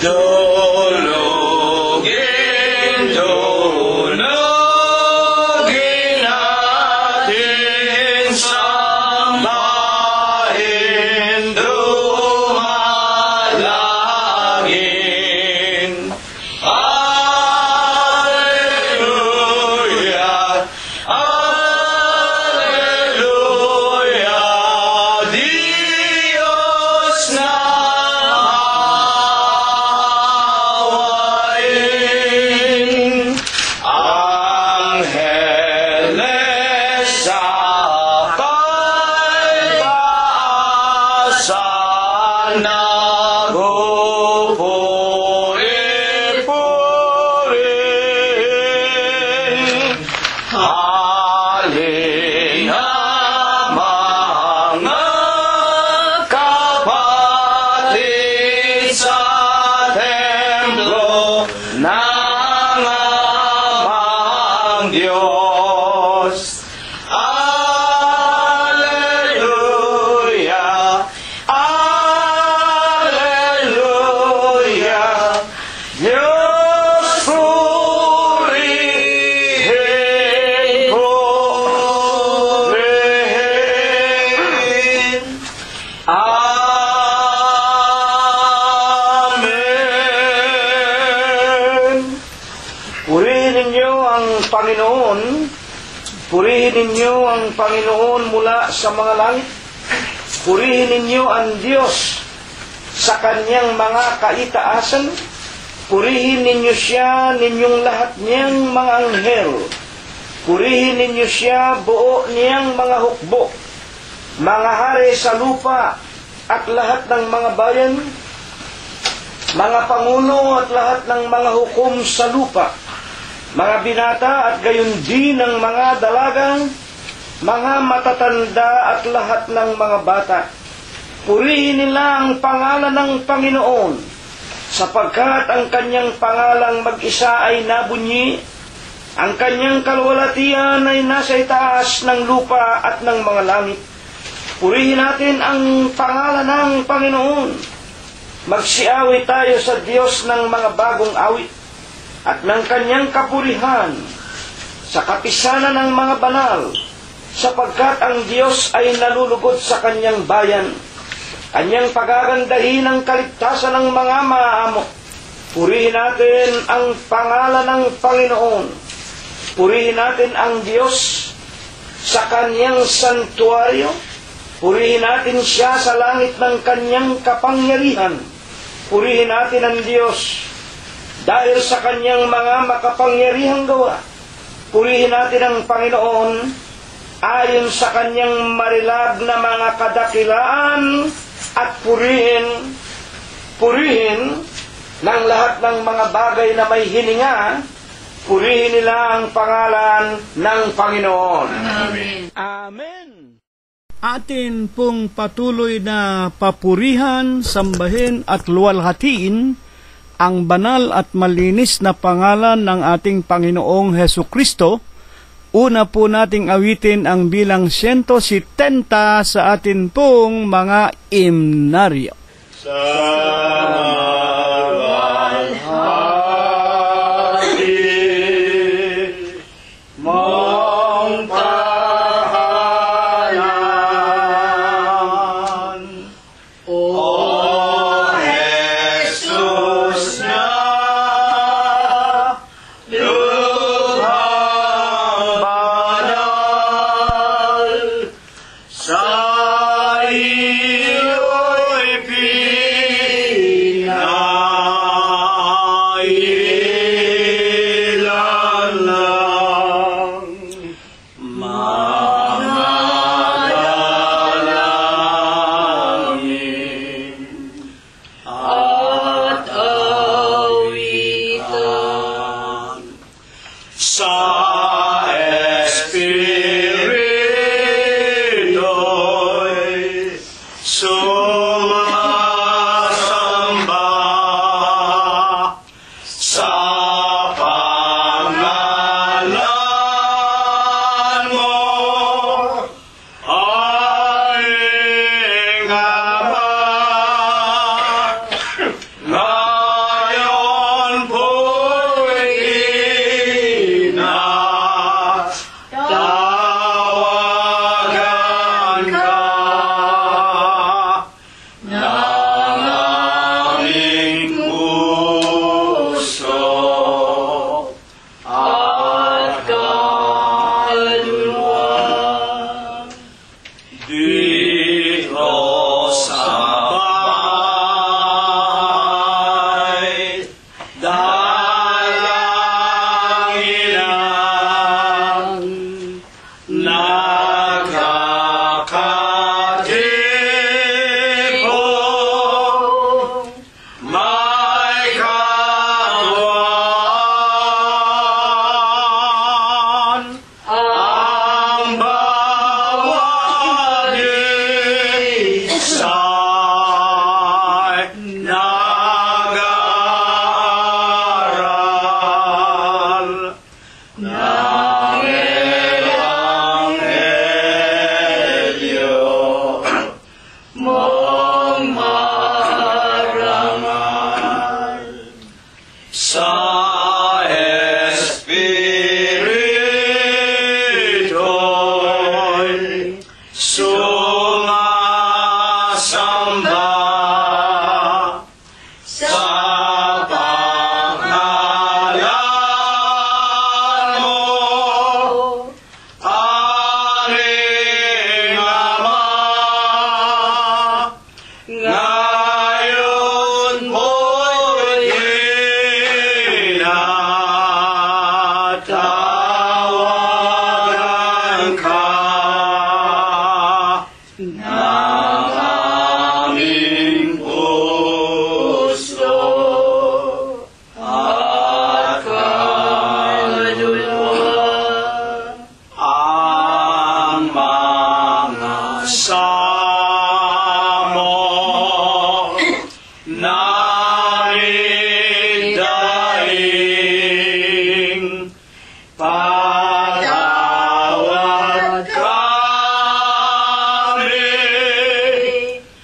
Dulugin, dulugin natin, sambahin, dumalangin. Alleluia, Alleluia, Diyos na mahawain. Angeles sa kaibaasan, nagpupuri-purin. Halina mga kapatid sa templo ng amang Diyos. Alleluia, Alleluia, Diyos purihin, purihin. Amen. Purihin ninyo ang Panginoon. Purihin ninyo ang Panginoon mula sa mga langit. Purihin ninyo ang Diyos sa kanyang mga kaitaasan. Purihin ninyo siya, ninyong lahat niyang mga anghel. Purihin ninyo siya, buo niyang mga hukbo, mga hari sa lupa at lahat ng mga bayan, mga pangulo at lahat ng mga hukom sa lupa, mga binata at gayon din ng mga dalagang, mga matatanda at lahat ng mga bata. Purihin nila ang pangalan ng Panginoon, sapagkat ang kanyang pangalang mag-isa ay nabunyi, ang kanyang kaluwalhatian ay nasa itaas ng lupa at ng mga langit. Purihin natin ang pangalan ng Panginoon. Magsiawit tayo sa Diyos ng mga bagong awit at ng kanyang kapurihan sa kapisanan ng mga banal, sapagkat ang Diyos ay nalulugod sa kanyang bayan. Kanyang pagagandahin ang kaligtasan ng mga maamo. Purihin natin ang pangalan ng Panginoon. Purihin natin ang Diyos sa kanyang santuaryo. Purihin natin siya sa langit ng kanyang kapangyarihan. Purihin natin ang Diyos dahil sa kanyang mga makapangyarihang gawa. Purihin natin ang Panginoon ayon sa kanyang marilag na mga kadakilaan at purihin ng lahat ng mga bagay na may hininga. Purihin nila ang pangalan ng Panginoon. Amen. Amen. Atin pong patuloy na papurihan, sambahin at luwalhatiin ang banal at malinis na pangalan ng ating Panginoong Hesukristo. Una po nating awitin ang bilang 170 sa atin pong mga imnaryo. Sa mahalhati mong tahanan, O Jesus na lughang banal, sa iyo'y pinag sa Espirito'y sumasamba sa pangalan mo, Aming Ama, ngayon mo'y tinatawagan ka ng aming puso at kaluluwa. Ang mga samo namin daing patawad kami,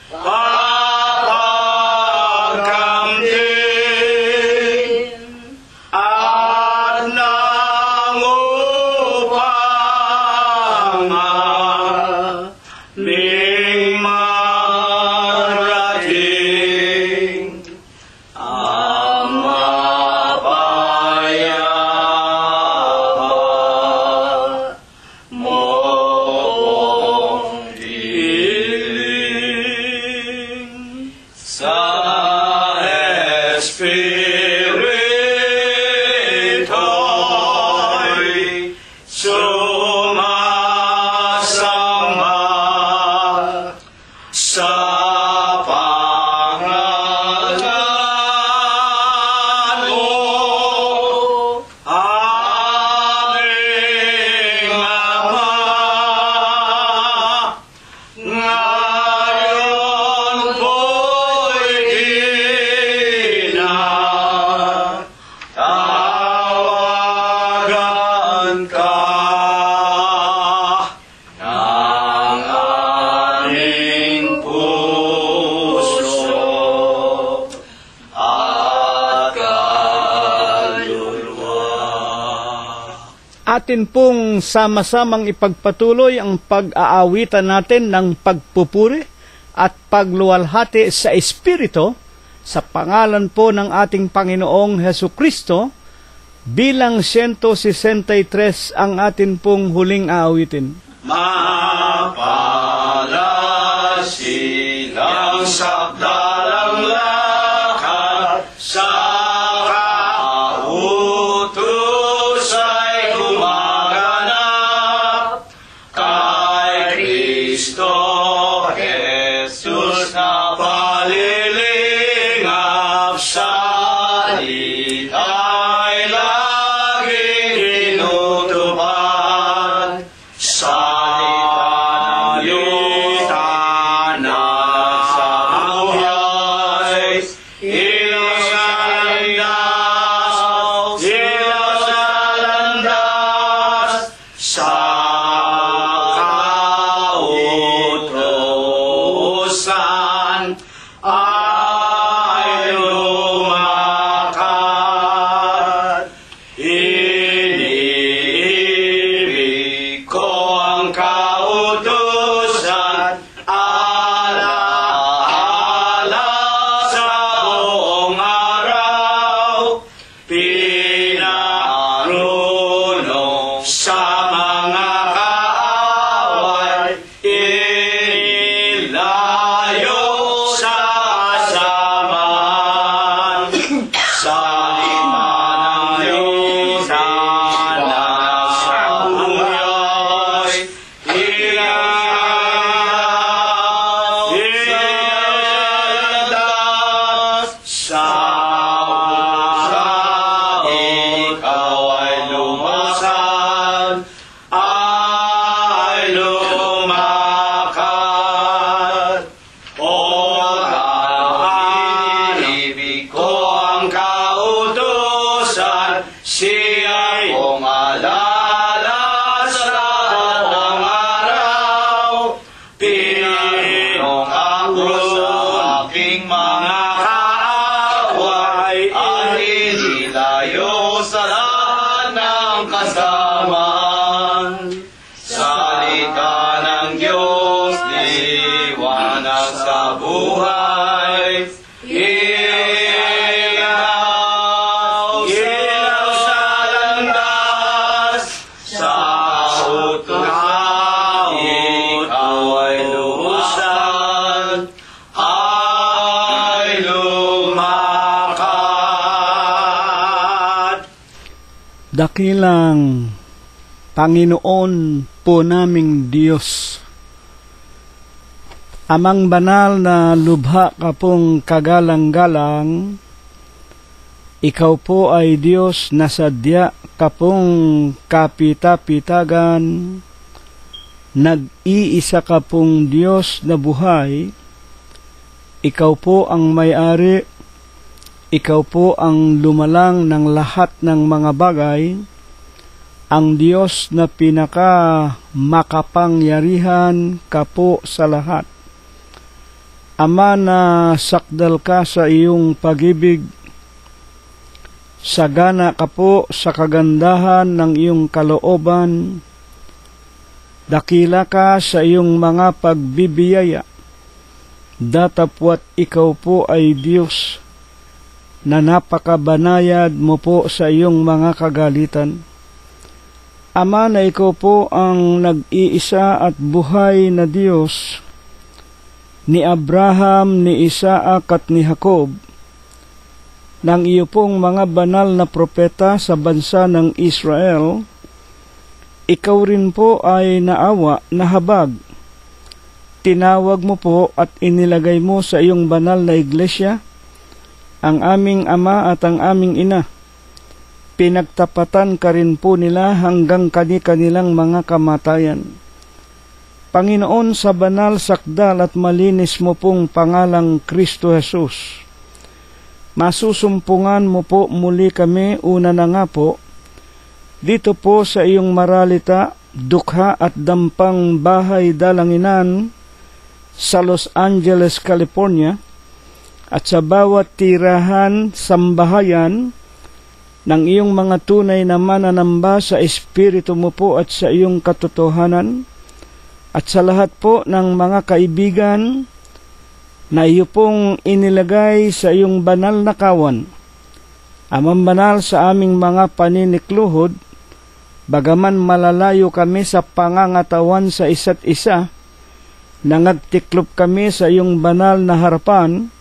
papagkamdin at nangupang aming marating ang mapayapa mong piling sa Espirito'y sumasamba sa pangalan mo, Aming Ama, ngayon po'y tinatawagan ka ng aming puso at kaluluwa. Atin pong sama-samang ipagpatuloy ang pag-aawitan natin ng pagpupuri at pagluwalhati sa Espiritu sa pangalan po ng ating Panginoong Hesu Kristo. Bilang 163 ang atin pong huling aawitin. Mapalad silang sakdalang lakad sa kautos ay gumaganap kay Kristo Jesus na palilingap sa ita'y laging tinutupad sa salita na sa buhay. Ilaw sa landas, ilaw sa landas, sa kautusan ay lumakad. Iniibig ko ang kautusan, alaala sa buong araw, pinarunong sa mga kaaway, inilayo sa kasamaan. Salita ng Diyos na sa buhay, ilaw sa landas, sa ikaw ay lumasan, ay lumakad. O kaanibig ko ang kautusan, siya'y umalala sa buong araw. Pinong ako sa aking mga kaaway, ay hindi Dakilang Panginoon po naming Diyos, Amang banal na lubha ka pong kagalang-galang, Ikaw po ay Diyos na sadya ka pong kapita-pitagan, nag-iisa ka pong Diyos na buhay, Ikaw po ang may-ari, Ikaw po ang lumalang ng lahat ng mga bagay, ang Diyos na pinaka-makapangyarihan ka po sa lahat. Ama, na sakdal ka sa iyong pag-ibig, sagana ka po sa kagandahan ng iyong kalooban, dakila ka sa iyong mga pagbibiyaya, datapwat ikaw po ay Diyos, na napakabanayad mo po sa iyong mga kagalitan. Ama, na ikaw po ang nag-iisa at buhay na Diyos, ni Abraham, ni Isaac at ni Jacob, ng iyo pong mga banal na propeta sa bansa ng Israel, ikaw rin po ay naawa, nahabag. Tinawag mo po at inilagay mo sa iyong banal na iglesia, ang aming ama at ang aming ina. Pinagtapatan ka rin po nila hanggang kanilang mga kamatayan. Panginoon, sa banal, sakdal at malinis mo pong pangalang Kristo Jesus, masusumpungan mo po muli kami, una na nga po, dito po sa iyong maralita, dukha at dampang bahay dalanginan sa Los Angeles, California, at sa bawat tirahan, sambahayan ng iyong mga tunay na mananamba sa Espiritu mo po at sa iyong katotohanan, at sa lahat po ng mga kaibigan na iyo pong inilagay sa iyong banal na kawan. Amang banal, sa aming mga paninikluhod, bagaman malalayo kami sa pangangatawan sa isa't isa, nangagtiklop kami sa iyong banal na harapan,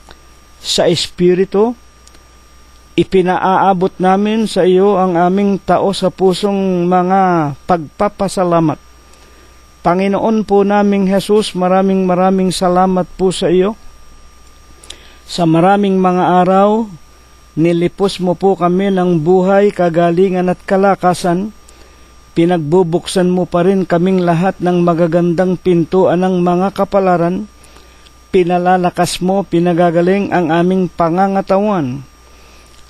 sa Espiritu, ipinaaabot namin sa iyo ang aming tao sa pusong mga pagpapasalamat. Panginoon po naming Jesus, maraming salamat po sa iyo. Sa maraming mga araw, nilipos mo po kami ng buhay, kagalingan at kalakasan. Pinagbubuksan mo pa rin kaming lahat ng magagandang pintuan ng mga kapalaran. Pinalalakas mo, pinagagaling ang aming pangangatawan.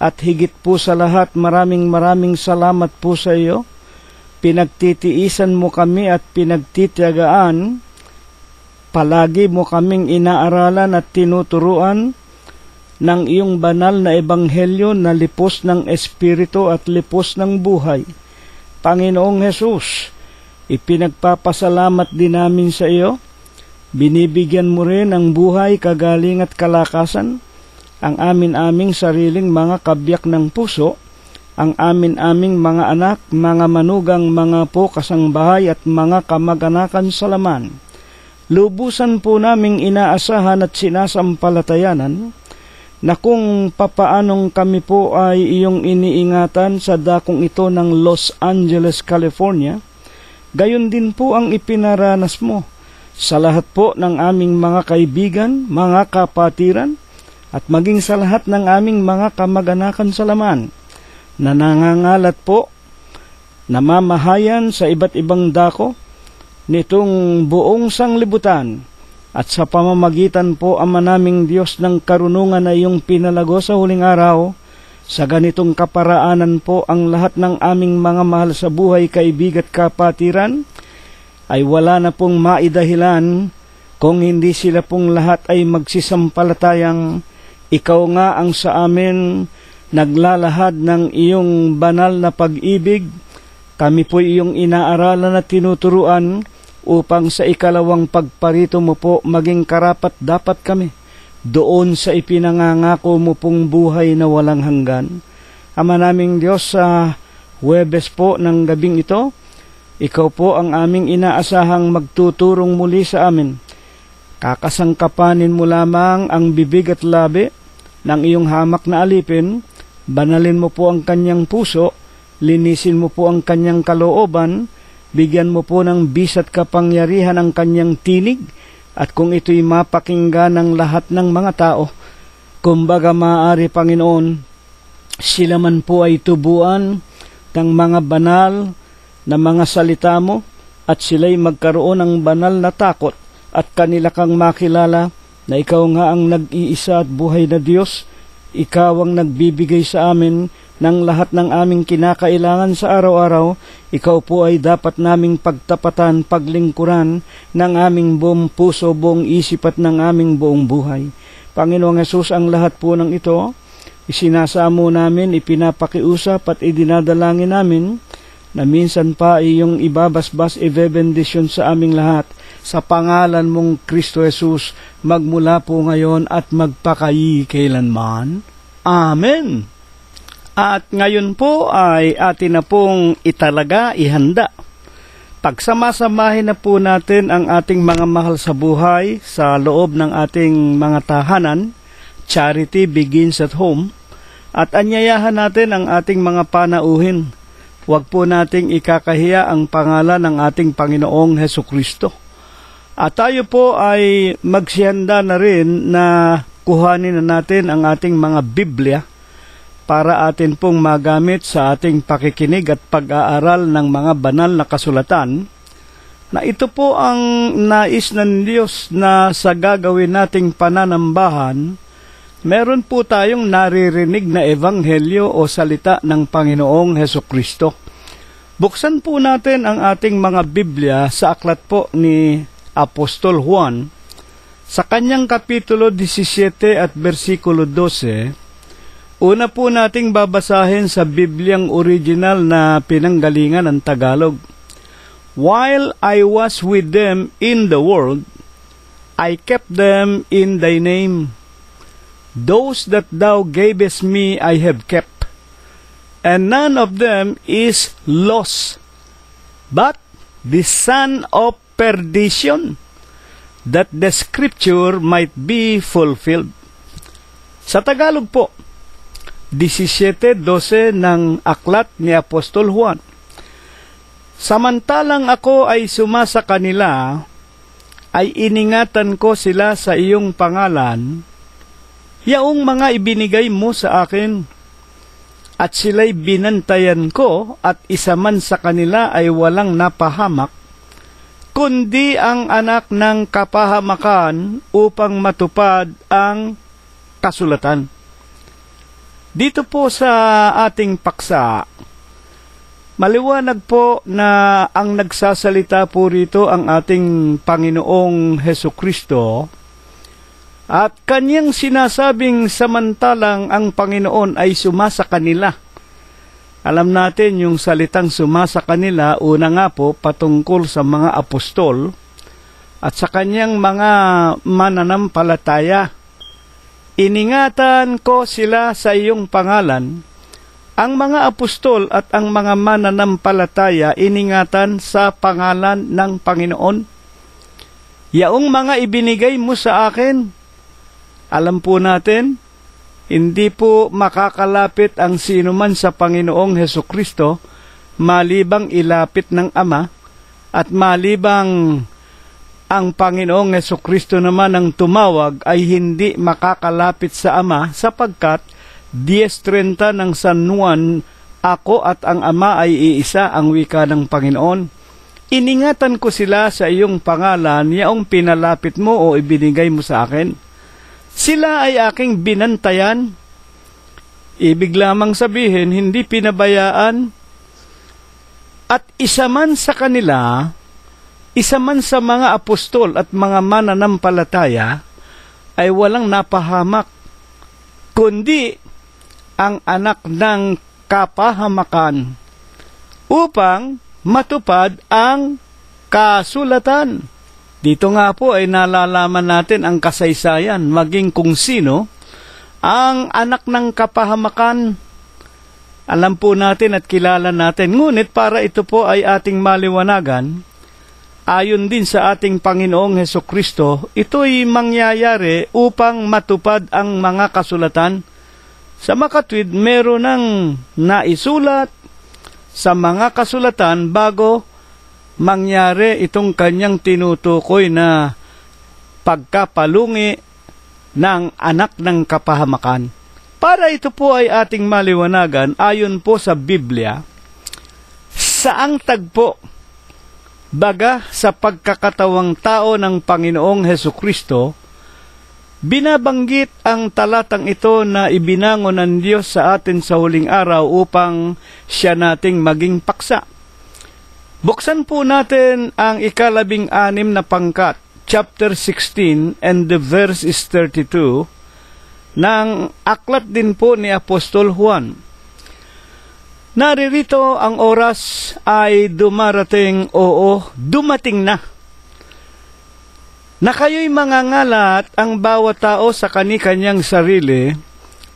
At higit po sa lahat, maraming salamat po sa iyo. Pinagtitiisan mo kami at pinagtitiyagaan, palagi mo kaming inaaralan at tinuturuan ng iyong banal na ebanghelyo na lipos ng Espiritu at lipos ng buhay. Panginoong Jesus, ipinagpapasalamat din namin sa iyo, binibigyan mo rin ang buhay, kagaling at kalakasan, ang aming sariling mga kabyak ng puso, ang aming mga anak, mga manugang, mga po kasangbahay at mga kamag-anakan sa laman. Lubusan po naming inaasahan at sinasampalatayanan na kung papaanong kami po ay iyong iniingatan sa dakong ito ng Los Angeles, California, gayon din po ang ipinaranas mo sa lahat po ng aming mga kaibigan, mga kapatiran, at maging sa lahat ng aming mga kamag-anakan sa laman, na nangangalat po, namamahayan sa iba't ibang dako nitong buong sanglibutan, at sa pamamagitan po, Ama naming Diyos, ng karunungan na iyong pinalago sa huling araw, sa ganitong kaparaanan po ang lahat ng aming mga mahal sa buhay, kaibig at kapatiran, ay wala na pong maidahilan kung hindi sila pong lahat ay magsisampalatayang ikaw nga ang sa amin naglalahad ng iyong banal na pag-ibig. Kami po iyong inaaralan at tinuturuan upang sa ikalawang pagparito mo po maging karapat dapat kami doon sa ipinangangako mo pong buhay na walang hanggan. Ama naming Diyos, sa Huwebes po ng gabing ito, ikaw po ang aming inaasahang magtuturong muli sa amin. Kakasangkapanin mo lamang ang bibig at labi ng iyong hamak na alipin. Banalin mo po ang kanyang puso Linisin mo po ang kanyang kalooban, bigyan mo po ng bisat kapangyarihan ang kanyang tinig, at kung ito'y mapakinggan ng lahat ng mga tao, kumbaga maaari, Panginoon, sila man po ay tubuan ng mga banal na mga salita mo, at sila'y magkaroon ng banal na takot, at kanila kang makilala na ikaw nga ang nag-iisa at buhay na Diyos. Ikaw ang nagbibigay sa amin ng lahat ng aming kinakailangan sa araw-araw. Ikaw po ay dapat naming pagtapatan, paglingkuran ng aming buong puso, buong isip at ng aming buong buhay. Panginoong Hesus, ang lahat po ng ito, isinasamo namin, ipinapakiusap at idinadalangin namin na minsan pa iyong ibabasbas, ibebendisyon sa aming lahat. Sa pangalan mong Kristo Jesus, magmula po ngayon at magpakailanman. Amen. At ngayon po ay atin na pong italaga, ihanda. Pagsamasamahin na po natin ang ating mga mahal sa buhay sa loob ng ating mga tahanan. Charity begins at home. At anyayahan natin ang ating mga panauhin. Huwag po nating ikakahiya ang pangalan ng ating Panginoong Hesukristo. At tayo po ay magsihanda na rin na kuhanin na natin ang ating mga Biblia para atin pong magamit sa ating pakikinig at pag-aaral ng mga banal na kasulatan, na ito po ang nais ng Diyos na sa gagawin nating pananambahan, meron po tayong naririnig na ebanghelyo o salita ng Panginoong Hesukristo. Buksan po natin ang ating mga Biblia sa aklat po ni Apostol Juan, sa kanyang kapitulo 17 at versikulo 12. Una po nating babasahin sa Bibliang original na pinanggalingan ng Tagalog. While I was with them in the world, I kept them in thy name. Those that thou gavest me I have kept, and none of them is lost, but the son of perdition, that the scripture might be fulfilled. Sa Tagalog po, 17:12 ng aklat ni Apostol Juan. Samantalang ako ay sumasa kanila, ay iningatan ko sila sa iyong pangalan, yaong mga ibinigay mo sa akin, at sila'y binantayan ko, at isa man sa kanila ay walang napahamak, kundi ang anak ng kapahamakan upang matupad ang kasulatan. Dito po sa ating paksa, maliwanag po na ang nagsasalita po rito ang ating Panginoong Hesukristo, at kanyang sinasabing samantalang ang Panginoon ay sumasa kanila. Alam natin yung salitang sumasa kanila, una nga po patungkol sa mga apostol at sa kanyang mga mananampalataya. Iningatan ko sila sa iyong pangalan. Ang mga apostol at ang mga mananampalataya iningatan sa pangalan ng Panginoon. Yaong mga ibinigay mo sa akin, alam po natin, hindi po makakalapit ang sino man sa Panginoong Hesukristo malibang ilapit ng Ama, at malibang ang Panginoong Hesukristo naman ang tumawag ay hindi makakalapit sa Ama, sapagkat 10:30 ng San Juan, ako at ang Ama ay iisa, ang wika ng Panginoon. Iningatan ko sila sa iyong pangalan, yaong pinalapit mo o ibinigay mo sa akin. Sila ay aking binantayan. Ibig lamang sabihin, hindi pinabayaan. At isa man sa kanila, isa man sa mga apostol at mga mananampalataya ay walang napahamak, kundi ang anak ng kapahamakan upang matupad ang kasulatan. Dito nga po ay nalalaman natin ang kasaysayan, maging kung sino ang anak ng kapahamakan. Alam po natin at kilala natin, ngunit para ito po ay ating maliwanagan, ayon din sa ating Panginoong Hesukristo, ito'y mangyayari upang matupad ang mga kasulatan. Sa makatwid, meron ng naisulat sa mga kasulatan bago mangyari itong kanyang tinutukoy na pagkapalungi ng anak ng kapahamakan. Para ito po ay ating maliwanagan, ayon po sa Biblia, saang tagpo baga sa pagkakatawang tao ng Panginoong Hesukristo, binabanggit ang talatang ito na ibinangon ng Diyos sa atin sa huling araw upang siya nating maging paksa. Buksan po natin ang 16 na pangkat, chapter 16 and the verse is 32, ng aklat din po ni Apostol Juan. Naririto ang oras ay dumarating, oo, dumating na. Na kayo'y mangangalat ang bawat tao sa kani-kanyang sarili,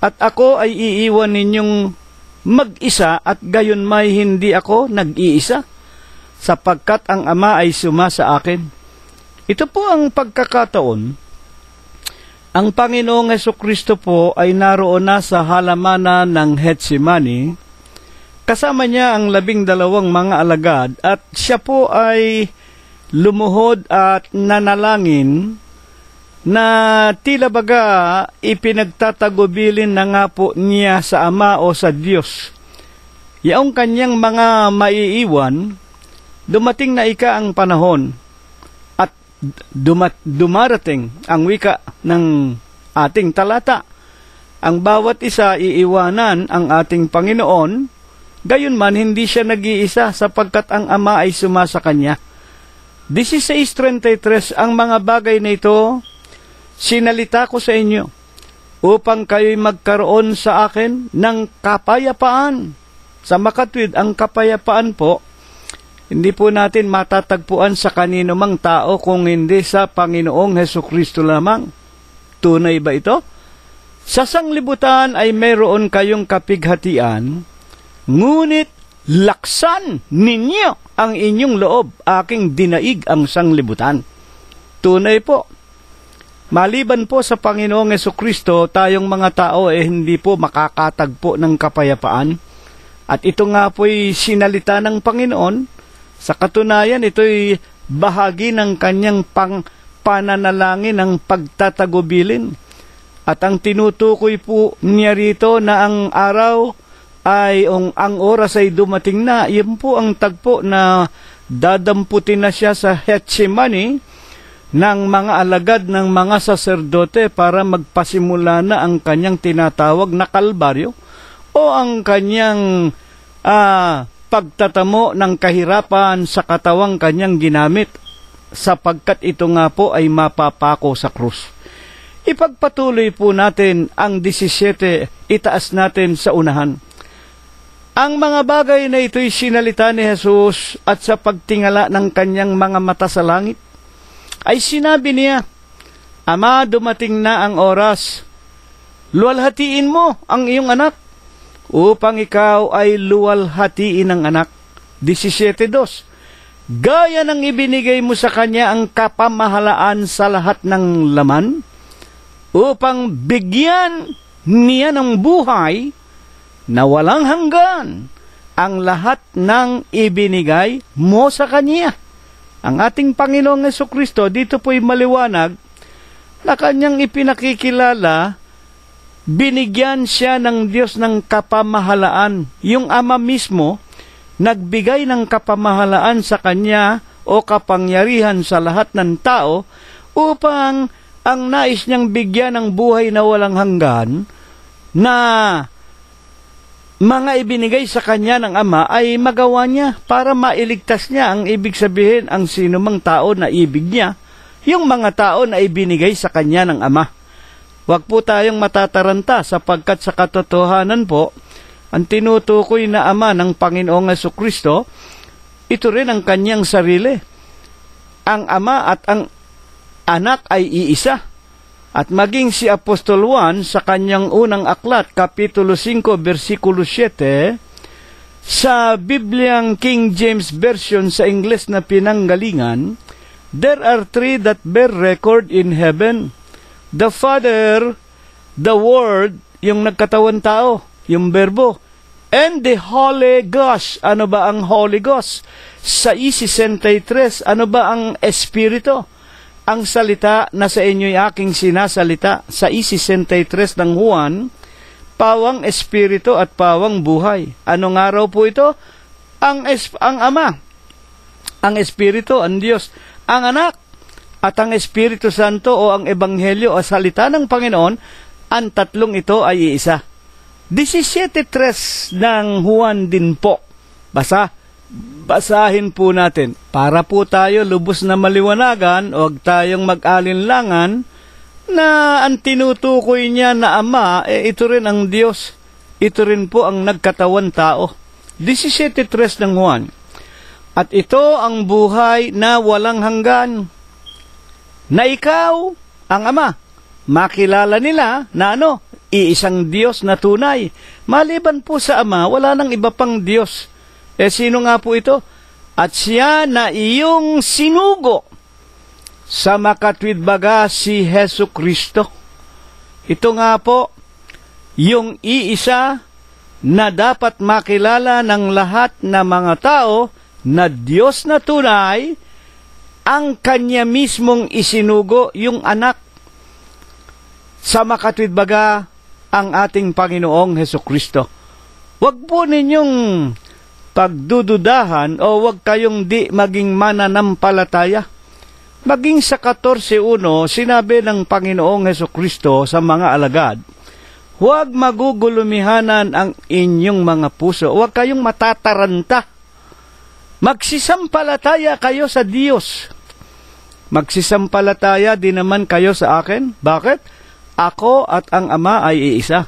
at ako ay iiwan ninyong mag-isa at gayon may hindi ako nag-iisa, sapagkat ang Ama ay suma sa akin. Ito po ang pagkakataon. Ang Panginoong Hesukristo po ay naroon na sa halamanan ng Getsemani. Kasama niya ang 12 mga alagad at siya po ay lumuhod at nanalangin na tila baga ipinagtatagubilin na nga po niya sa Ama o sa Diyos. Yaong kanyang mga maiiwan, dumating na ang panahon at dumarating ang wika ng ating talata. Ang bawat isa iiwanan ang ating Panginoon, gayon man hindi siya nag-iisa sapagkat ang Ama ay suma sa kanya. 16:33, ang mga bagay na ito sinalita ko sa inyo upang kayo'y magkaroon sa akin ng kapayapaan. Sa makatwid, ang kapayapaan po, hindi po natin matatagpuan sa kanino mang tao kung hindi sa Panginoong Hesukristo lamang. Tunay ba ito? Sa sanglibutan ay mayroon kayong kapighatian, ngunit laksan ninyo ang inyong loob, aking dinaig ang sanglibutan. Tunay po. Maliban po sa Panginoong Hesukristo, tayong mga tao hindi po makakatagpo ng kapayapaan. At ito nga po'y sinalita ng Panginoon. Sa katunayan, ito'y bahagi ng kanyang pananalangin ng pagtatagubilin. At ang tinutukoy po niya rito na ang araw ay ang oras ay dumating na. Iyon po ang tagpo na dadamputin na siya sa Getsemani ng mga alagad ng mga saserdote para magpasimula na ang kanyang tinatawag na Kalbaryo o ang kanyang pagtatamo ng kahirapan sa katawang kanyang ginamit sapagkat ito nga po ay mapapako sa krus. Ipagpatuloy po natin ang 17, itaas natin sa unahan. Ang mga bagay na ito'y sinalita ni Jesus at sa pagtingala ng kanyang mga mata sa langit, ay sinabi niya, Ama, dumating na ang oras. Luwalhatiin mo ang iyong anak upang ikaw ay luwalhatiin ng anak. 17:2. Gaya ng ibinigay mo sa kanya ang kapamahalaan sa lahat ng laman, upang bigyan niya ng buhay na walang hanggan ang lahat ng ibinigay mo sa kanya. Ang ating Panginoong Hesukristo, dito po'y maliwanag na kanyang ipinakikilala, binigyan siya ng Diyos ng kapamahalaan. Yung Ama mismo, nagbigay ng kapamahalaan sa kanya o kapangyarihan sa lahat ng tao upang ang nais niyang bigyan ng buhay na walang hanggan na mga ibinigay sa kanya ng Ama ay magawa niya para mailigtas niya. Ang ibig sabihin, ang sinumang tao na ibig niya, yung mga tao na ibinigay sa kanya ng Ama. Huwag po tayong matataranta sapagkat sa katotohanan po, ang tinutukoy na Ama ng Panginoong Hesukristo, ito rin ang kanyang sarili. Ang Ama at ang Anak ay iisa. At maging si Apostol Juan sa kanyang unang aklat, Kapitulo 5, versikulo 7, sa Bibliang King James Version sa Ingles na pinanggalingan, there are three that bear record in heaven. The Father, the Word, yung nagkatawan tao, yung berbo, And the Holy Ghost. Ano ba ang Holy Ghost? Sa 63, ano ba ang Espiritu? Ang salita na sa inyo'y aking sinasalita. Sa 63 ng Juan, pawang Espiritu at pawang buhay. Anong araw po ito? Ang Ama, ang Espiritu, ang Diyos, ang Anak, at ang Espiritu Santo o ang Ebanghelyo o salita ng Panginoon, ang tatlong ito ay iisa. 17:3 ng Juan din po. Basahin po natin. Para po tayo lubos na maliwanagan, huwag tayong mag-alinlangan na ang tinutukoy niya na Ama, ito rin ang Diyos. Ito rin po ang nagkatawan tao. 17:3 ng Juan. At ito ang buhay na walang hanggan, na ikaw, ang Ama, makilala nila na iisang Diyos na tunay. Maliban po sa Ama, wala nang iba pang Diyos. Sino nga po ito? At siya na iyong sinugo sa makatwidbaga si Hesu Kristo. Ito nga po, yung iisa na dapat makilala ng lahat na mga tao na Diyos na tunay, ang Kanya mismong isinugo, yung Anak, sa makatwidbaga ang ating Panginoong Hesukristo. Huwag po ninyong pagdududahan o huwag kayong di maging mananampalataya. Maging sa 14:1, sinabi ng Panginoong Hesukristo sa mga alagad, huwag magugulumihanan ang inyong mga puso. Huwag kayong matataranta. Magsisampalataya kayo sa Diyos. Magsisampalataya din naman kayo sa akin. Bakit? Ako at ang Ama ay iisa.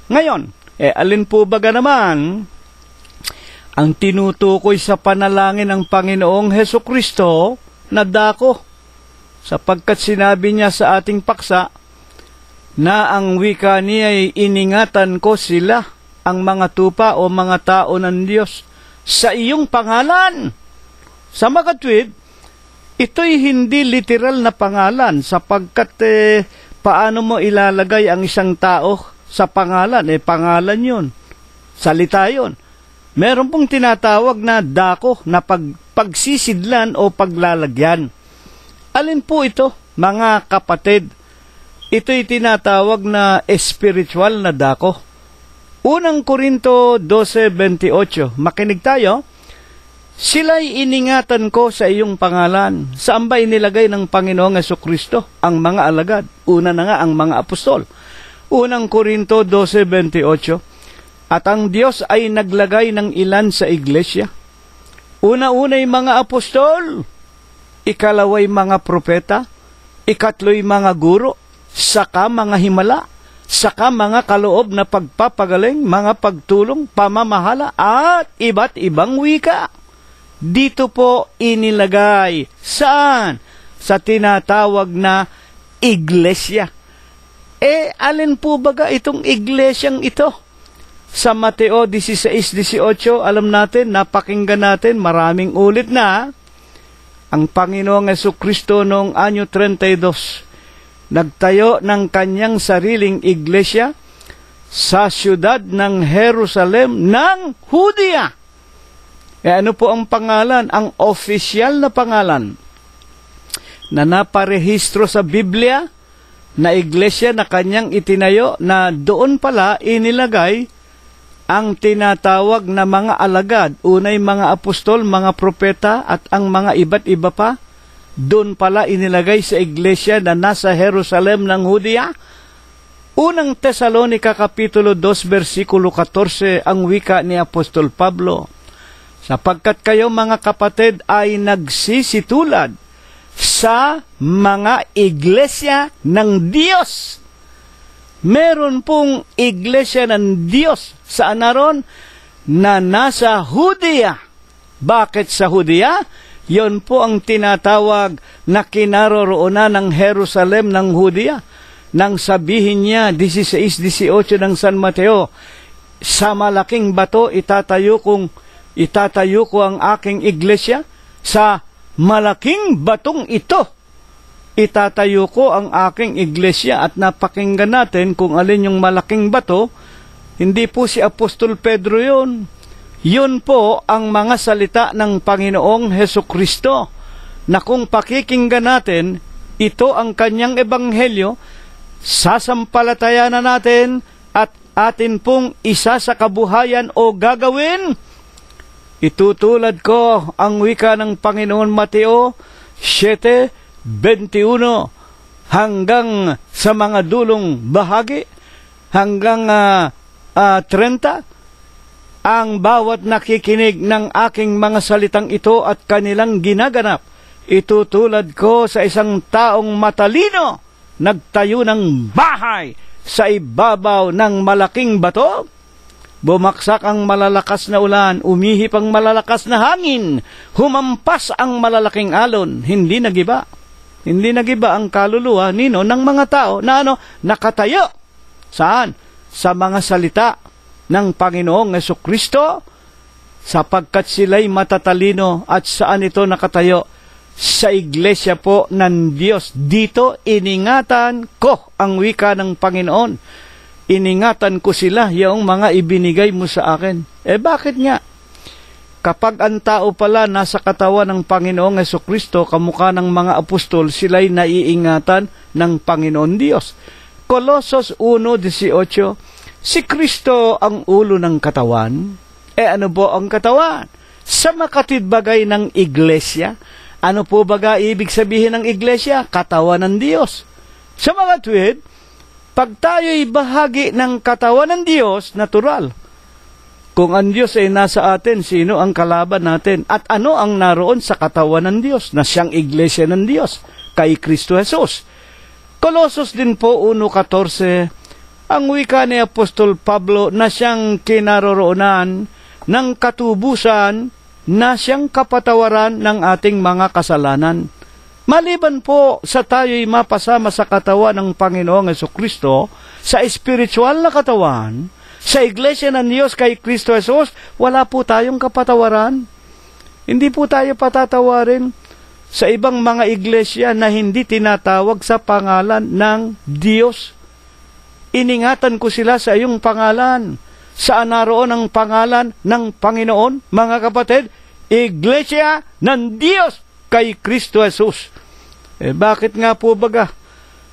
Ngayon, alin po baga naman ang tinutukoy sa panalangin ng Panginoong Hesukristo na dako? Sapagkat sinabi niya sa ating paksa na ang wika niya ay iningatan ko sila, ang mga tupa o mga tao ng Diyos, sa iyong pangalan. Sa makatwid, ito'y hindi literal na pangalan sapagkat paano mo ilalagay ang isang tao sa pangalan? Pangalan yun. Salita yun. Meron pong tinatawag na dako na pagsisidlan o paglalagyan. Alin po ito, mga kapatid? Ito'y tinatawag na spiritual na dako. Unang Korinto 12:28. Makinig tayo. Sila'y iningatan ko sa iyong pangalan. Saan ba inilagay ng Panginoong Hesukristo ang mga alagad? Una na nga ang mga apostol. Unang Korinto 12:28. At ang Diyos ay naglagay ng ilan sa iglesia. Una-unay mga apostol, ikalaway mga propeta, ikatlo'y mga guro, saka mga himala, saka mga kaloob na pagpapagaling, mga pagtulong, pamamahala, at iba't ibang wika. Dito po inilagay. Saan? Sa tinatawag na iglesia. Alin po baga itong iglesyang ito? Sa Mateo 16:18, alam natin, napakinggan natin, maraming ulit na, ang Panginoong Hesukristo noong anyo 32, nagtayo ng kanyang sariling iglesia sa siyudad ng Jerusalem ng Judea. Ano po ang pangalan? Ang opisyal na pangalan na naparehistro sa Biblia na iglesia na kanyang itinayo, na doon pala inilagay ang tinatawag na mga alagad, unay mga apostol, mga propeta, at ang mga iba't iba pa, doon pala inilagay sa iglesia na nasa Jerusalem ng Judea. Unang Tesalonica Kapitulo 2, versikulo 14, ang wika ni Apostol Pablo, sapagkat kayo mga kapatid ay nagsisitulad sa mga iglesia ng Diyos. Meron pong iglesia ng Diyos. Saan naroon? Na nasa Judea. Bakit sa Judea? Yon po ang tinatawag na kinaroroonan ng Jerusalem ng Judea. Nang sabihin niya, 16:18 ng San Mateo, sa malaking bato itatayo ko ang aking iglesia. Sa malaking batong ito itatayo ko ang aking iglesia. At napakinggan natin kung alin yung malaking bato. Hindi po si Apostol Pedro yun. Yun po ang mga salita ng Panginoong Hesukristo na kung pakikinggan natin, ito ang kanyang ebanghelyo, sasampalatayan na natin at atin pong isa sa kabuhayan o gagawin. Itutulad ko ang wika ng Panginoon Mateo 7:21 hanggang sa mga dulong bahagi, hanggang 30. Ang bawat nakikinig ng aking mga salitang ito at kanilang ginaganap, itutulad ko sa isang taong matalino, nagtayo ng bahay sa ibabaw ng malaking bato. Bumaksak ang malalakas na ulan, umihip ang malalakas na hangin, humampas ang malalaking alon, hindi nagiba. Hindi nagiba ang kaluluwa ng mga tao na nakatayo. Saan? Sa mga salita ng Panginoong Hesukristo, sapagkat sila'y matatalino. At saan ito nakatayo? Sa iglesia po ng Diyos. Dito iningatan ko ang wika ng Panginoon. Iningatan ko sila, yung mga ibinigay mo sa akin. Bakit nga? Kapag ang tao pala nasa katawan ng Panginoong Hesukristo, kamukha ng mga apostol, sila'y naiingatan ng Panginoon Diyos. Colossus 1:18, si Kristo ang ulo ng katawan. Ano po ang katawan? Sa makatidbagay ng iglesia. Ano po baga ibig sabihin ng iglesia? Katawan ng Diyos. Sa mga tuwid, pag tayo'y bahagi ng katawan ng Diyos, natural. Kung ang Diyos ay nasa atin, sino ang kalaban natin? At ano ang naroon sa katawan ng Diyos, na siyang iglesia ng Diyos, kay Kristo Jesus? Colossus din po 1:14, ang wika ni Apostol Pablo na siyang kinaroroonan ng katubusan, na siyang kapatawaran ng ating mga kasalanan. Maliban po sa tayo'y mapasama sa katawan ng Panginoong Hesukristo, sa espiritual na katawan, sa iglesia ng Diyos kay Kristo Jesus, wala po tayong kapatawaran. Hindi po tayo patatawarin sa ibang mga iglesia na hindi tinatawag sa pangalan ng Diyos. Iningatan ko sila sa iyong pangalan. Saan naroon ang pangalan ng Panginoon, mga kapatid? Iglesia ng Diyos kay Kristo Jesus. Bakit nga po baga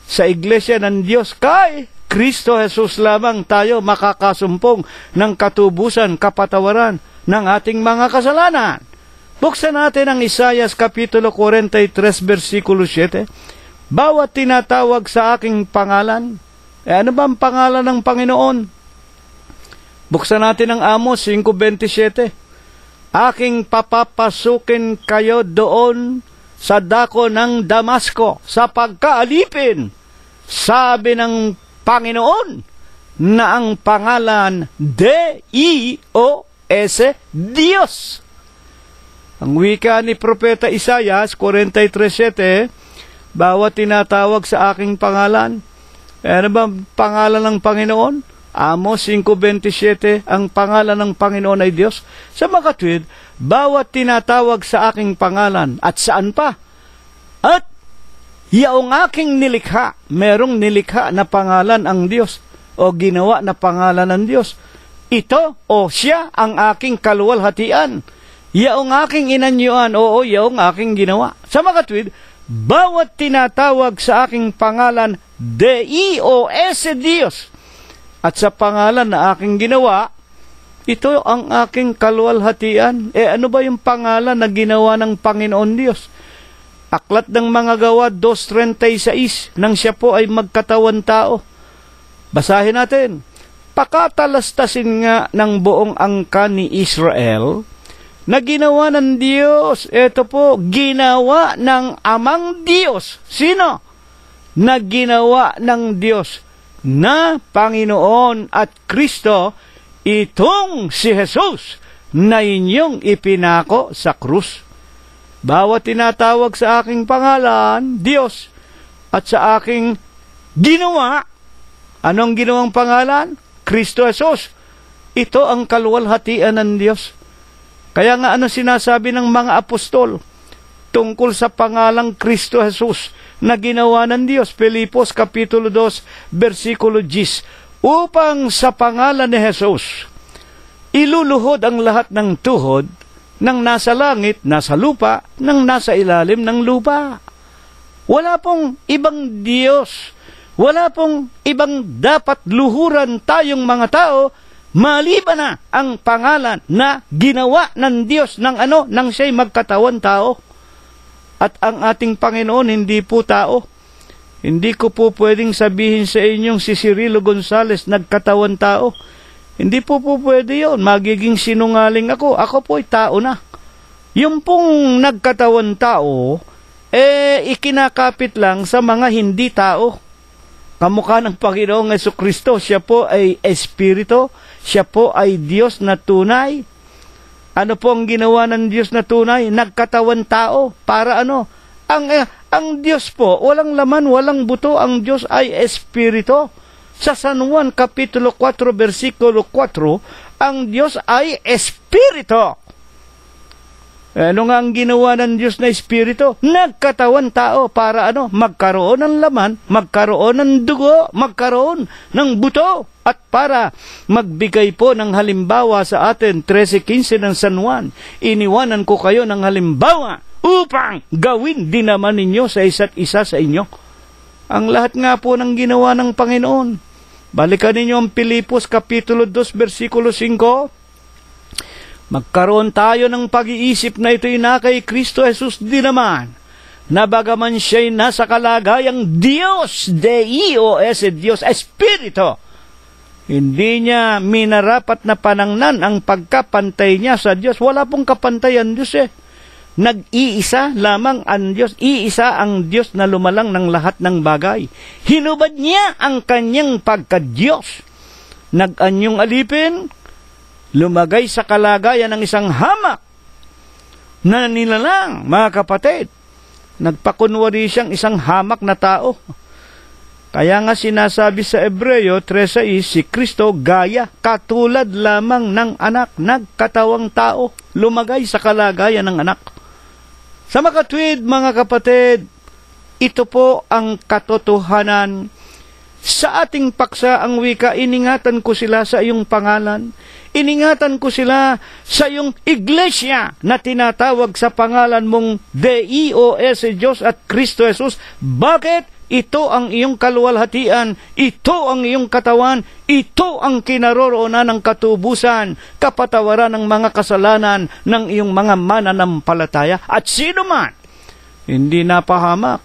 sa iglesia ng Diyos kay Kristo Jesus lamang tayo makakasumpong ng katubusan, kapatawaran ng ating mga kasalanan? Buksan natin ang Isaias Kapitulo 43, versikulo 7. Bawat tinatawag sa aking pangalan, ano ba ang pangalan ng Panginoon? Buksan natin ang Amos 5:27. Aking papapasukin kayo doon sa dako ng Damasco sa pagkaalipin, sabi ng Panginoon, na ang pangalan D-I-O-S, Diyos. Ang wika ni Propeta Isaias 43:7, bawat tinatawag sa aking pangalan, ano ba ang pangalan ng Panginoon? Amos 5:27, ang pangalan ng Panginoon ay Diyos. Sa makatwid, bawat tinatawag sa aking pangalan, at saan pa? At yaong aking nilikha, merong nilikha na pangalan ang Diyos, o ginawa na pangalan ng Diyos. Ito o siya ang aking kaluwalhatian. Yaong aking inanyuan, oo, yaong aking ginawa. Sa makatwid, bawat tinatawag sa aking pangalan, D-I-O-S, Diyos. At sa pangalan na aking ginawa, ito ang aking kaluwalhatian. Ano ba yung pangalan na ginawa ng Panginoon Diyos? Aklat ng mga Gawa 2:36, nang siya po ay magkatawan tao. Basahin natin. Pakatalastasin nga ng buong angkan ni Israel na ginawa ng Diyos. Ito po, ginawa ng Amang Diyos. Sino? Na ginawa ng Diyos na Panginoon at Kristo, itong si Jesus na inyong ipinako sa krus. Bawat tinatawag sa aking pangalan, Diyos, at sa aking ginawa, anong ginawang pangalan? Kristo Jesus. Ito ang kaluwalhatian ng Diyos. Kaya nga ano sinasabi ng mga apostol tungkol sa pangalang Kristo Jesus na ginawa ng Diyos? Filipos Kapitulo 2, versikulo 10. upang sa pangalan ni Jesus, iluluhod ang lahat ng tuhod ng nasa langit, nasa lupa, ng nasa ilalim ng lupa. Wala pong ibang Diyos, wala pong ibang dapat luhuran tayong mga tao maliban na ang pangalan na ginawa ng Diyos nang siya'y magkatawan tao. At ang ating Panginoon hindi po tao. Hindi ko po pwedeng sabihin sa inyong si Cirilo Gonzales nagkatawan tao. Hindi po pwede yun. Magiging sinungaling ako. Ako po'y tao na. Yung pong nagkatawan tao, ikinakapit lang sa mga hindi tao. Kamukha ng Panginoong Jesucristo, siya po ay Espiritu, siya po ay Diyos na tunay. Ano po ang ginawa ng Diyos na tunay? Nagkatawan tao. Para ano? Ang Diyos po, walang laman, walang buto. Ang Diyos ay Espiritu. Sa San Juan Kapitulo 4, versikulo 4, ang Diyos ay Espiritu. Ano nga ang ginawa ng Diyos na Espiritu? Nagkatawan tao para ano? Magkaroon ng laman, magkaroon ng dugo, magkaroon ng buto. At para magbigay po ng halimbawa sa atin, 13:15 ng San Juan, iniwanan ko kayo ng halimbawa upang gawin din naman ninyo sa isa't isa sa inyo. Ang lahat nga po ng ginawa ng Panginoon. Balikan ninyo ang Pilipos Kapitulo 2, versikulo 5. Magkaroon tayo ng pag-iisip na ito'y na kay Kristo Jesus din naman, na bagaman siya'y nasa kalagayang Diyos, Deus, Diyos, Espiritu, hindi niya minarapat na panangnan ang pagkapantay niya sa Diyos. Wala pong kapantayan Diyos Nag-iisa lamang ang Diyos, iisa ang Diyos na lumalang ng lahat ng bagay. Hinubad niya ang kanyang pagka-Diyos. Nag-anyong alipin, lumagay sa kalagayan ng isang hamak na nilalang, mga kapatid. Nagpakunwari siyang isang hamak na tao. Kaya nga sinasabi sa Hebreo 3:6, si Kristo gaya, katulad lamang ng anak, nagkatawang tao, lumagay sa kalagayan ng anak. Sa makatwid, mga kapatid, ito po ang katotohanan. Sa ating paksa ang wika, iningatan ko sila sa iyong pangalan. Iningatan ko sila sa iyong iglesia na tinatawag sa pangalan mong Deus, Diyos at Kristo Jesus. Bakit? Ito ang iyong kaluwalhatian, ito ang iyong katawan, ito ang kinaroroonan ng katubusan, kapatawaran ng mga kasalanan ng iyong mga mananampalataya. At sino man hindi napahamak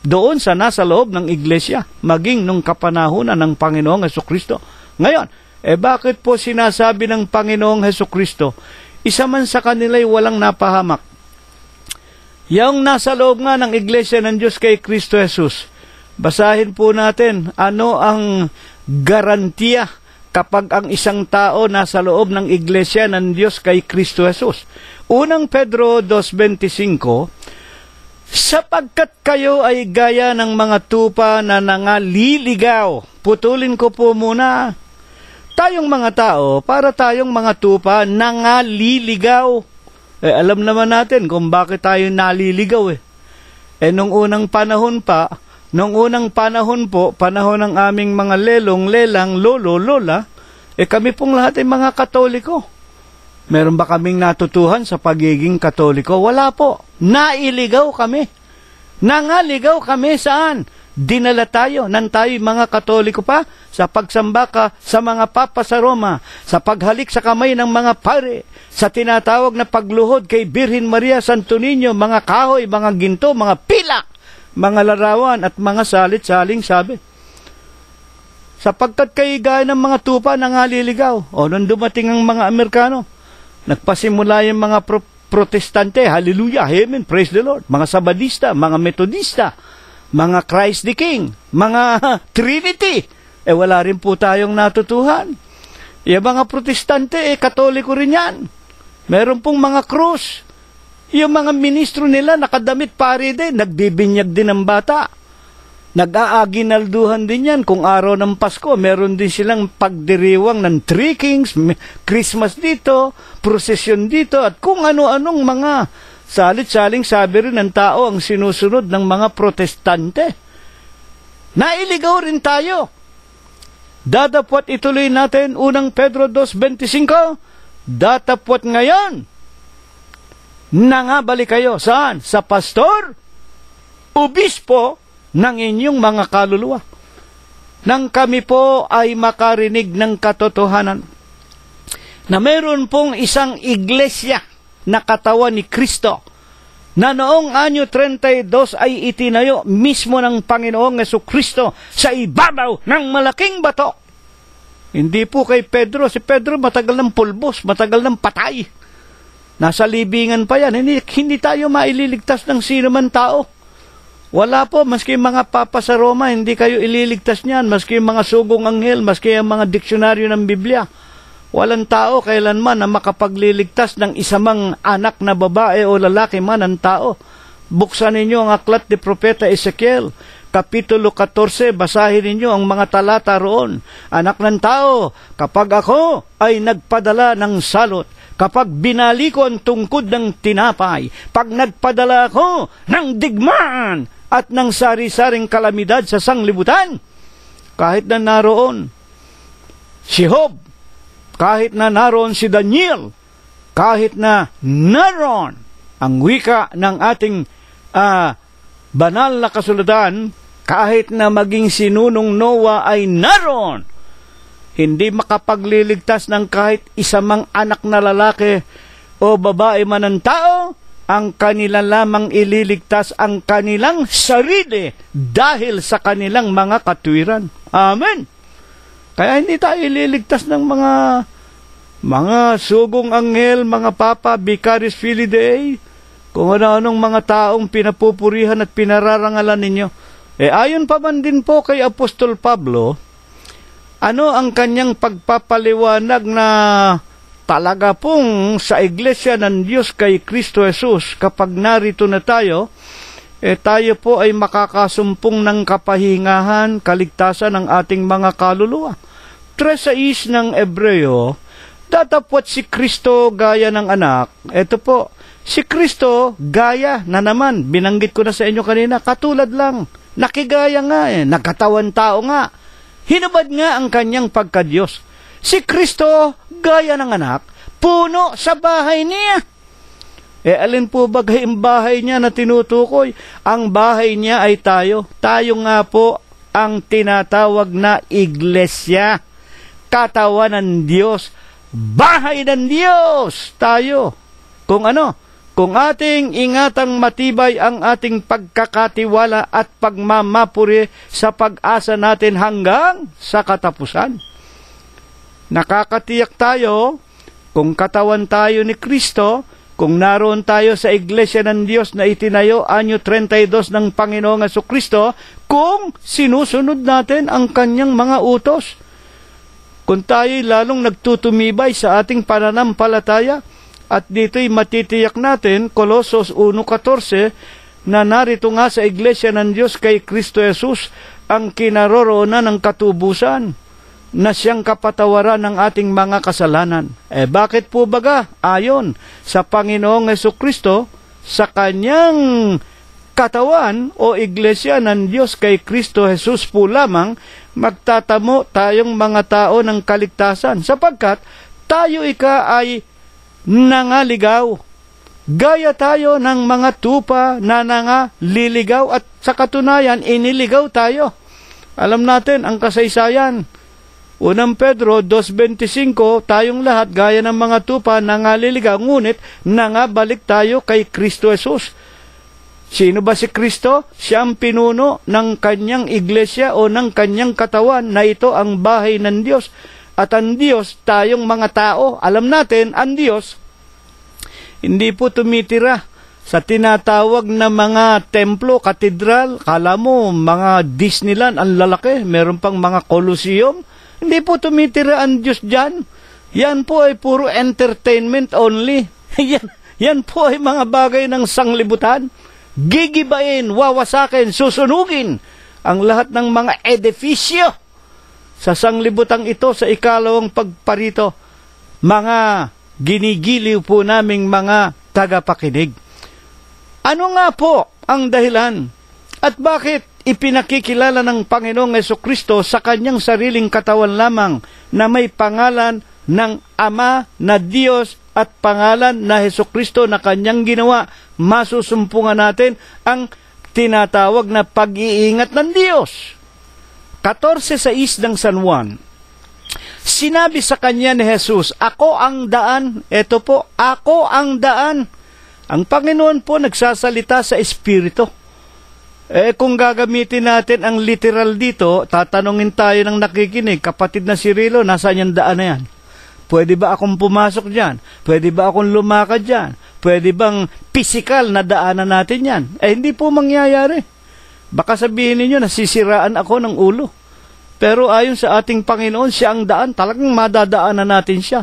doon sa nasa loob ng iglesia, maging nung kapanahunan ng Panginoong Jesucristo. Ngayon, bakit po sinasabi ng Panginoong Jesucristo, isa man sa kanila'y walang napahamak? Yung nasa loob nga ng iglesia ng Diyos kay Kristo Jesus. Basahin po natin ano ang garantiya kapag ang isang tao nasa loob ng iglesia ng Diyos kay Kristo Jesus. Unang Pedro 2:25, sapagkat kayo ay gaya ng mga tupa na nangaliligaw. Putulin ko po muna. Tayong mga tao, para tayong mga tupa, nangaliligaw. Alam naman natin kung bakit tayo naliligaw nung unang panahon po, panahon ng aming mga lelong, lelang, lolo, lola, kami pong lahat ay mga Katoliko. Meron ba kaming natutuhan sa pagiging Katoliko? Wala po. Nailigaw kami. Nangaligaw kami saan? Dinala tayo, nan tayo mga Katoliko pa, sa pagsamba ka sa mga papa sa Roma, sa paghalik sa kamay ng mga pare, sa tinatawag na pagluhod kay Birhen Maria Santo Niño, mga kahoy, mga ginto, mga pilak, mga larawan at mga salit-saling sabi. Sapagkat kayo gaya ng mga tupa nangaliligaw. Nung dumating ang mga Amerikano, nagpasimula yung mga protestante, hallelujah, amen, praise the Lord, mga Sabadista, mga Metodista, mga Christ the King, mga Trinity. Wala rin po tayong natutuhan. Yung mga protestante, Katoliko rin yan. Meron pong mga krus. Yung mga ministro nila, nakadamit pare din, nagbibinyag din ng bata. Nag-aaginalduhan din yan. Kung araw ng Pasko, meron din silang pagdiriwang ng Three Kings, Christmas dito, prosesyon dito, at kung ano-anong mga salit-saling sabi rin ng tao ang sinusunod ng mga protestante. Nailigaw rin tayo. Datapwat ituloy natin unang Pedro 2:25. Datapwat ngayon, nangabalik kayo. Saan? Sa pastor, obispo ng inyong mga kaluluwa. Nang kami po ay makarinig ng katotohanan na mayroon pong isang iglesia na katawan ni Kristo na noong anyo 32 ay itinayo mismo ng Panginoong Jesucristo sa ibabaw ng malaking bato. Hindi po kay Pedro. Si Pedro matagal ng pulbos, matagal ng patay. Nasa libingan pa yan. Hindi tayo maililigtas ng sino man tao. Wala po, maski mga papa sa Roma, hindi kayo ililigtas niyan. Maski mga sugong anghel, maski ang mga diksyonaryo ng Biblia. Walang tao kailanman na makapagliligtas ng isamang anak na babae o lalaki man ang tao. Buksan ninyo ang aklat ni Propeta Ezekiel, Kapitulo 14, basahin ninyo ang mga talata roon. Anak ng tao, kapag ako ay nagpadala ng salot, kapag binali ko ang tungkod ng tinapay, pag nagpadala ako ng digmaan at ng sari-saring kalamidad sa sanglibutan, kahit na naroon si Job, kahit na naroon si Daniel, kahit na naroon ang wika ng ating banal na kasulatan, kahit na maging sinunong Noah ay naroon, hindi makapagliligtas ng kahit isamang anak na lalaki o babae man ng tao. Ang kanila lamang ililigtas ang kanilang sarili dahil sa kanilang mga katwiran. Amen. Kaya hindi tayo ililigtas ng mga sugong anghel, mga papa, Vicaris Filii Dei, kung ano-anong mga taong pinapupurihan at pinararangalan ninyo. Ayon pa man din po kay Apostol Pablo, ano ang kanyang pagpapaliwanag na talaga pong sa Iglesia ng Diyos kay Kristo Jesus, kapag narito na tayo, tayo po ay makakasumpong ng kapahingahan, kaligtasan ng ating mga kaluluwa. 3:6 ng Ebreo, datapwat si Kristo gaya ng anak. Ito po, si Kristo gaya na naman, binanggit ko na sa inyo kanina, katulad lang, nakigaya nga nagkatawan tao nga, hinubad nga ang kanyang pagka-Diyos. Si Kristo gaya ng anak, puno sa bahay niya. Alin po ba ang bahay niya na tinutukoy? Ang bahay niya ay tayo. Tayo nga po ang tinatawag na iglesia. Katawan ng Diyos. Bahay ng Diyos. Tayo. Kung ating ingatang matibay ang ating pagkakatiwala at pagmamapuri sa pag-asa natin hanggang sa katapusan. Nakakatiyak tayo kung katawan tayo ni Kristo, kung naroon tayo sa Iglesia ng Diyos na itinayo anyo 32 ng Panginoong Jesucristo, kung sinusunod natin ang kanyang mga utos. Kung tayo'y lalong nagtutumibay sa ating pananampalataya, at dito'y matitiyak natin, Colosos 1:14, na narito nga sa Iglesia ng Diyos kay Kristo Jesus ang kinaroroonan ng katubusan, na siyang kapatawaran ng ating mga kasalanan. Bakit po baga? Ayon sa Panginoong Jesucristo, sa kanyang katawan o iglesia ng Diyos kay Kristo Jesus po lamang, magtatamo tayong mga tao ng kaligtasan, sapagkat tayo ay nangaligaw. Gaya tayo ng mga tupa na nangaliligaw, at sa katunayan, iniligaw tayo. Alam natin ang kasaysayan. Unang Pedro 2:25, tayong lahat gaya ng mga tupa nangaliligaw, ngunit nangabalik tayo kay Kristo Jesus. Sino ba si Kristo? Siya ang pinuno ng kanyang iglesia o ng kanyang katawan, na ito ang bahay ng Diyos. At ang Diyos, tayong mga tao, alam natin, ang Diyos, hindi po tumitira sa tinatawag na mga templo, katedral. Kala mo, mga Disneyland, ang lalaki, meron pang mga Colosseum. Hindi po tumitira ang Diyos dyan. Yan po ay puro entertainment only. yan po ay mga bagay ng sanglibutan. Gigibain, wawasakin, susunugin ang lahat ng mga edifisyo sa sanglibutang ito sa ikalawang pagparito. Mga ginigiliw po naming mga tagapakinig. Ano nga po ang dahilan? At bakit ipinakikilala ng Panginoong Jesucristo sa kanyang sariling katawan lamang na may pangalan ng Ama na Diyos at pangalan na Jesucristo na kanyang ginawa, masusumpungan natin ang tinatawag na pag-iingat ng Diyos. 14:6 ng San Juan, sinabi sa kanya ni Jesus, ako ang daan. Ito po, ako ang daan. Ang Panginoon po nagsasalita sa Espiritu. Kung gagamitin natin ang literal dito, tatanungin tayo ng nakikinig, kapatid na si Rilo, nasaan yung daan na yan? Pwede ba akong pumasok dyan? Pwede ba akong lumakad dyan? Pwede bang physical na daanan natin yan? Hindi po mangyayari. Baka sabihin ninyo, nasisiraan ako ng ulo. Pero ayon sa ating Panginoon, siya ang daan. Talagang madadaanan natin siya.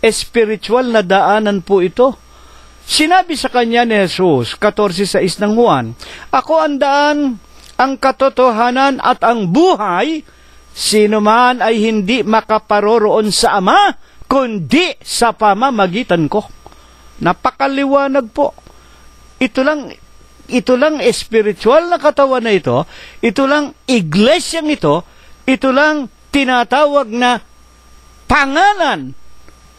Spiritual na daanan po ito. Sinabi sa kanya ni Jesus, 14:6 ng Juan, ako ang daan, ang katotohanan at ang buhay. Sino man ay hindi makaparoroon sa Ama, kundi sa pamamagitan ko. Napakaliwanag po. Ito lang spiritual na katawan na ito, ito lang iglesyang ito lang tinatawag na pangalan,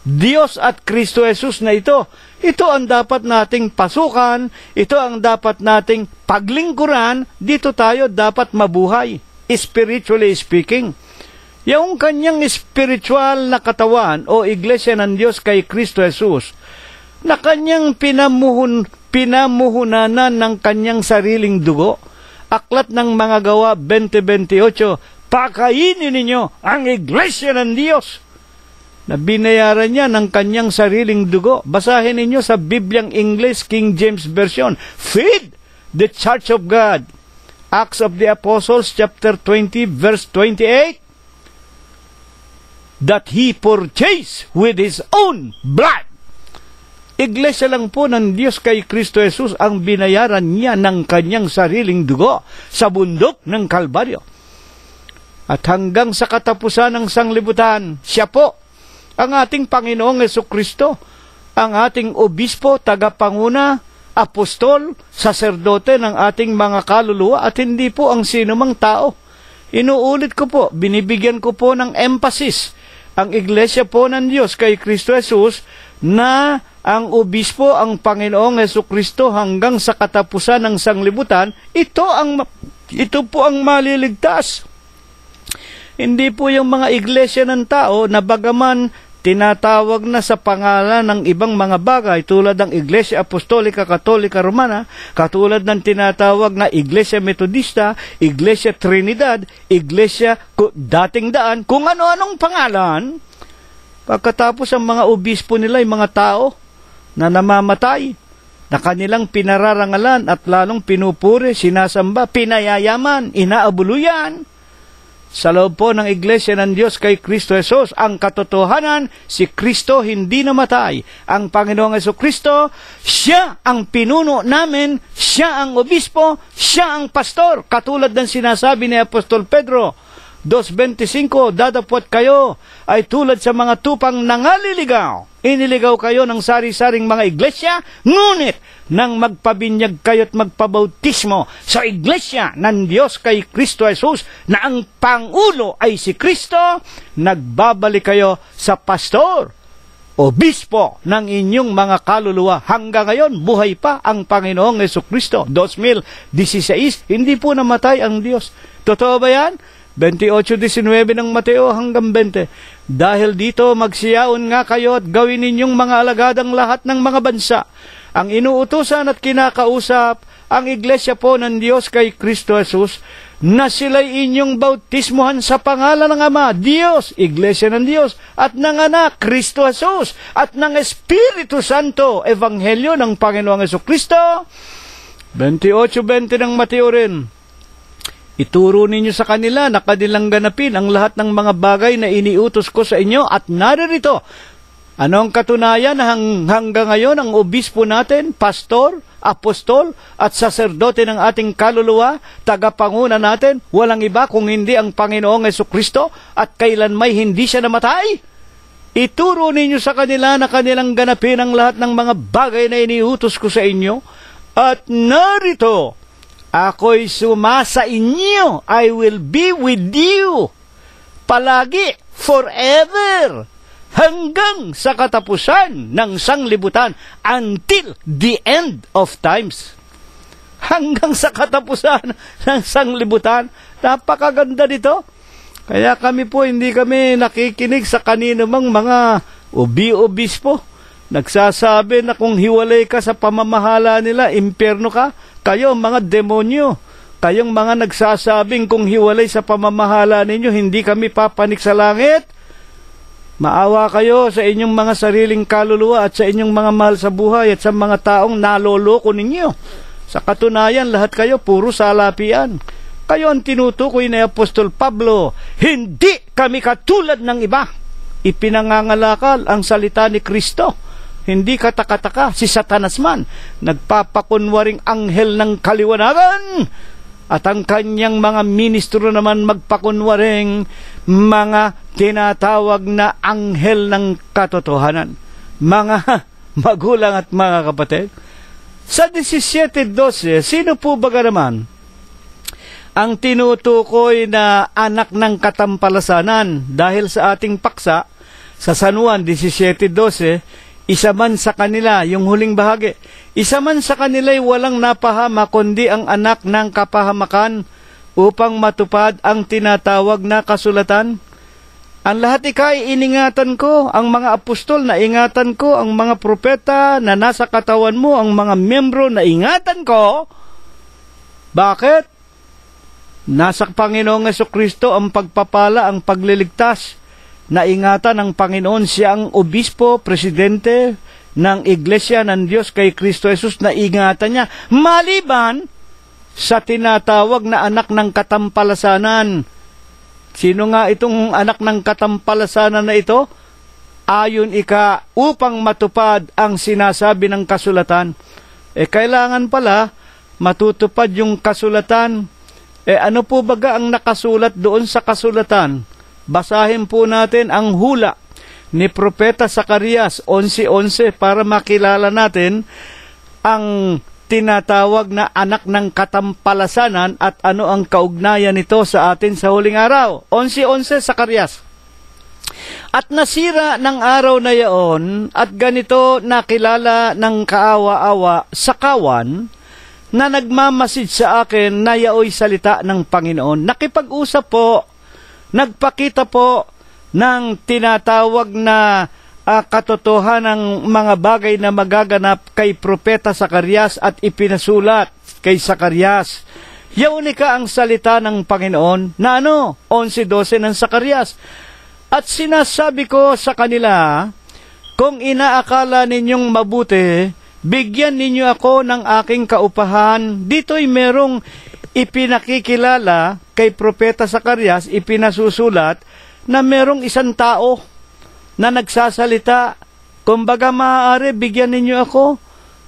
Diyos at Kristo Jesus na ito. Ito ang dapat nating pasukan, ito ang dapat nating paglingkuran, dito tayo dapat mabuhay, spiritually speaking. Yung kanyang spiritual na katawan o iglesia ng Diyos kay Kristo Jesus, na kanyang pinamuhunanan ng kanyang sariling dugo. Aklat ng Mga Gawa 20:28, pakainin ninyo ang iglesia ng Diyos, na binayaran niya ng kanyang sariling dugo. Basahin ninyo sa Bibliang English, King James Version. Feed the Church of God. Acts of the Apostles, chapter 20, verse 28. That He purchased with His own blood. Iglesia lang po ng Diyos kay Kristo Jesus ang binayaran niya ng kanyang sariling dugo sa bundok ng Kalbaryo. At hanggang sa katapusan ng sanglibutan, siya po ang ating Panginoong Jesucristo, ang ating obispo, tagapanguna, apostol, saserdote ng ating mga kaluluwa, at hindi po ang sinumang tao. Inuulit ko po, binibigyan ko po ng emphasis ang iglesia po ng Diyos kay Kristo Jesus, na ang obispo, ang Panginoong Jesucristo hanggang sa katapusan ng sanglibutan, ito po ang maliligtas. Hindi po yung mga iglesia ng tao na bagaman tinatawag na sa pangalan ng ibang mga bagay tulad ng Iglesia Apostolika Katolika Romana, katulad ng tinatawag na Iglesia Metodista, Iglesia Trinidad, Iglesia Dating Daan, kung ano-anong pangalan. Pagkatapos ang mga obispo nila ay mga tao na namamatay, na kanilang pinararangalan at lalong pinupuri, sinasamba, pinayayaman, inaabuluyan. Sa loob po ng Iglesia ng Diyos kay Kristo Jesus, ang katotohanan, si Kristo hindi namatay. Ang Panginoong Jesucristo, siya ang pinuno namin, siya ang obispo, siya ang pastor. Katulad ng sinasabi ni Apostol Pedro, 2:25, dadapot kayo ay tulad sa mga tupang nangaliligaw. Iniligaw kayo ng sari-saring mga iglesia, ngunit nang magpabinyag kayo at magpabautismo sa iglesia ng Diyos kay Kristo Jesus, na ang Pangulo ay si Kristo, nagbabalik kayo sa pastor, obispo ng inyong mga kaluluwa. Hanggang ngayon, buhay pa ang Panginoong Jesucristo. 2016, hindi po namatay ang Diyos. Totoo ba yan? 28:19 ng Mateo hanggang 20. Dahil dito magsiyaon nga kayo at gawin ninyong mga alagadang lahat ng mga bansa. Ang inuutusan at kinakausap ang iglesia po ng Diyos kay Kristo Jesus, na sila'y inyong bautismuhan sa pangalan ng Ama, Diyos, iglesia ng Diyos, at ng Anak, Kristo Jesus, at ng Espiritu Santo, Ebanghelyo ng Panginoong Jesucristo. 28:20 ng Mateo rin. Ituro ninyo sa kanila na kanilang ganapin ang lahat ng mga bagay na iniutos ko sa inyo, at naririto. Anong katunayan na hanggang ngayon ang obispo natin, pastor, apostol, at saserdote ng ating kaluluwa, tagapanguna natin, walang iba kung hindi ang Panginoong Jesucristo, at kailanmay hindi siya namatay? Ituro ninyo sa kanila na kanilang ganapin ang lahat ng mga bagay na iniutos ko sa inyo, at narito Ako'y sumasa inyo. I will be with you. Palagi, forever. Hanggang sa katapusan ng sanglibutan, until the end of times. Hanggang sa katapusan ng sanglibutan. Napakaganda nito. Kaya kami po, hindi kami nakikinig sa kanino mang mga ubi-obispo. Nagsasabi na kung hiwalay ka sa pamamahala nila, impyerno ka. Kayo, mga demonyo. Kayong mga nagsasabing kung hiwalay sa pamamahala ninyo, hindi kami papanik sa langit. Maawa kayo sa inyong mga sariling kaluluwa at sa inyong mga mahal sa buhay at sa mga taong naloloko ninyo. Sa katunayan, lahat kayo puro salapian. Kayo ang tinutukoy ni Apostol Pablo. Hindi kami katulad ng iba. Ipinangangalakal ang salita ni Kristo. Hindi katakataka si Satanas man. Nagpapakunwaring anghel ng kaliwanagan. At ang kanyang mga ministro naman magpakunwaring mga tinatawag na anghel ng katotohanan. Mga magulang at mga kapatid, sa 17:12, sino po baga naman ang tinutukoy na anak ng katampalasanan? Dahil sa ating paksa, sa San Juan 17:12, isa man sa kanila, yung huling bahagi, isa man sa kanila'y walang napahama kundi ang anak ng kapahamakan upang matupad ang tinatawag na kasulatan. Ang lahat ikay iningatan ko, ang mga apostol na ingatan ko, ang mga propeta na nasa katawan mo, ang mga membro na ingatan ko. Bakit? Nasa Panginoong Jesucristo ang pagpapala, ang pagliligtas. Naingatan ng Panginoon, siya ang obispo, presidente ng Iglesia ng Diyos kay Kristo Jesus, na ingatan niya maliban sa tinatawag na anak ng katampalasanan. Sino nga itong anak ng katampalasanan na ito? Ayon ika, upang matupad ang sinasabi ng kasulatan. Kailangan pala matutupad yung kasulatan. Ano po baga ang nakasulat doon sa kasulatan? Basahin po natin ang hula ni Propeta Zacarias 11:11 para makilala natin ang tinatawag na anak ng katampalasanan at ano ang kaugnayan nito sa atin sa huling araw. 11:11 Zacarias. At nasira ng araw na yaon at ganito nakilala ng kaawa-awa sa kawan na nagmamasid sa akin na yaoy salita ng Panginoon. Nakipag-usap po, nagpakita po ng tinatawag na katotohanan ng mga bagay na magaganap kay Propeta Zacarias at ipinasulat kay Zacarias. Yaunika ang salita ng Panginoon na 11:12 ng Zacarias. At sinasabi ko sa kanila, kung inaakala ninyong mabuti, bigyan ninyo ako ng aking kaupahan. Dito'y merong ipinakikilala kay Propeta Zacarias, ipinasusulat na merong isang tao na nagsasalita, kumbaga maaari bigyan ninyo ako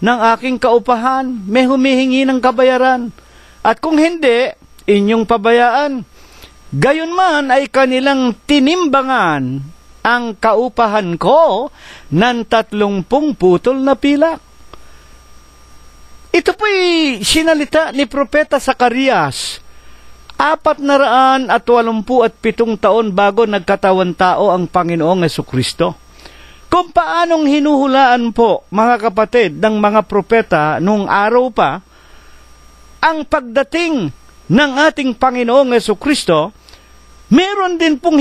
ng aking kaupahan, may humihingi ng kabayaran. At kung hindi, inyong pabayaan. Gayon man ay kanilang tinimbangan ang kaupahan ko ng 30 putol na pilak. Ito po'y sinalita ni Propeta Zacarias 487 taon bago nagkatawan tao ang Panginoong Jesucristo. Kung paanong hinuhulaan po, mga kapatid, ng mga propeta nung araw pa, ang pagdating ng ating Panginoong Jesucristo, meron din pong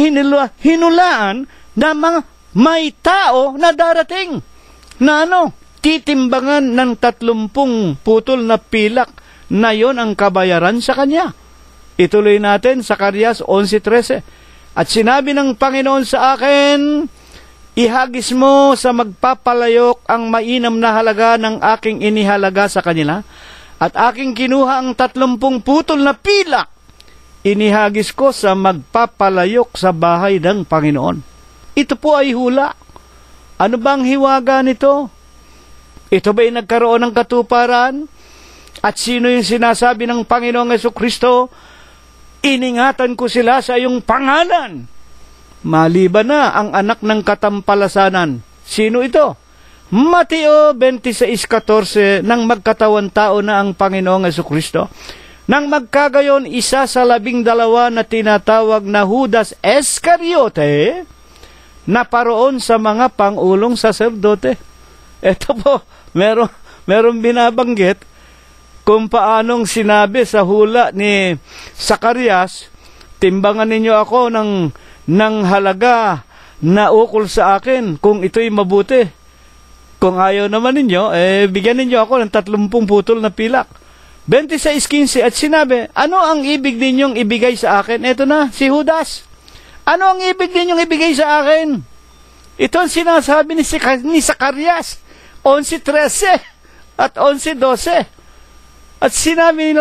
hinulaan na mga may tao na darating na titimbangan ng 30 putol na pilak na yon ang kabayaran sa kanya. Ituloy natin sa Zacarias 11:13. At sinabi ng Panginoon sa akin, ihagis mo sa magpapalayok ang mainam na halaga ng aking inihalaga sa kanila, at aking kinuha ang 30 putol na pilak, inihagis ko sa magpapalayok sa bahay ng Panginoon. Ito po ay hula. Ano bang hiwaga nito? Ito ba'y nagkaroon ng katuparan? At sino yung sinasabi ng Panginoong Jesucristo? Iningatan ko sila sa iyong pangalan. Maliban na ang anak ng katampalasanan. Sino ito? Mateo 26:14, nang magkatawan tao na ang Panginoong Jesucristo. Nang magkagayon, isa sa 12 na tinatawag na Judas Iscariote na paroon sa mga pangulong saserdote. Ito po, merong binabanggit kung paanong sinabi sa hula ni Zacarias, timbangan ninyo ako ng halaga na ukol sa akin kung ito'y mabuti. Kung ayaw naman ninyo, bigyan ninyo ako ng 30 putol na pilak. 26:15 at sinabi, ano ang ibig ninyong ibigay sa akin? Ito na, si Judas. Ano ang ibig ninyong ibigay sa akin? Ito ang sinasabi ni Zacarias, 11:13 at 11:12. At sinabi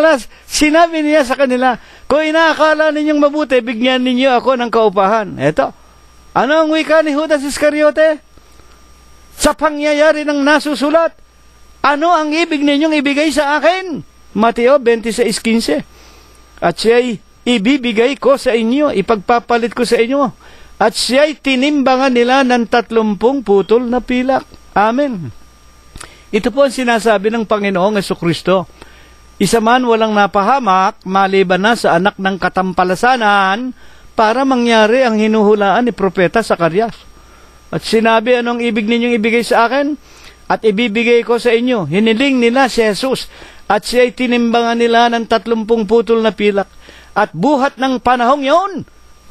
niya sa kanila, kung inaakala ninyong mabuti, bigyan ninyo ako ng kaupahan. Ito, ano ang wika ni Judas Iscariote? Sa pangyayari ng nasusulat, ano ang ibig ninyong ibigay sa akin? Mateo 26:15. At siya'y ibibigay ko sa inyo, ipagpapalit ko sa inyo. At siya'y tinimbangan nila ng 30 putol na pilak. Amen. Ito po ang sinasabi ng Panginoong Jesucristo. Isa man walang napahamak, maliban na sa anak ng katampalasanan, para mangyari ang hinuhulaan ni Propeta Zacarias. At sinabi, anong ibig ninyong ibigay sa akin? At ibibigay ko sa inyo. Hiniling nila si Jesus. At siya'y tinimbangan nila ng 30 putol na pilak. At buhat ng panahong yon,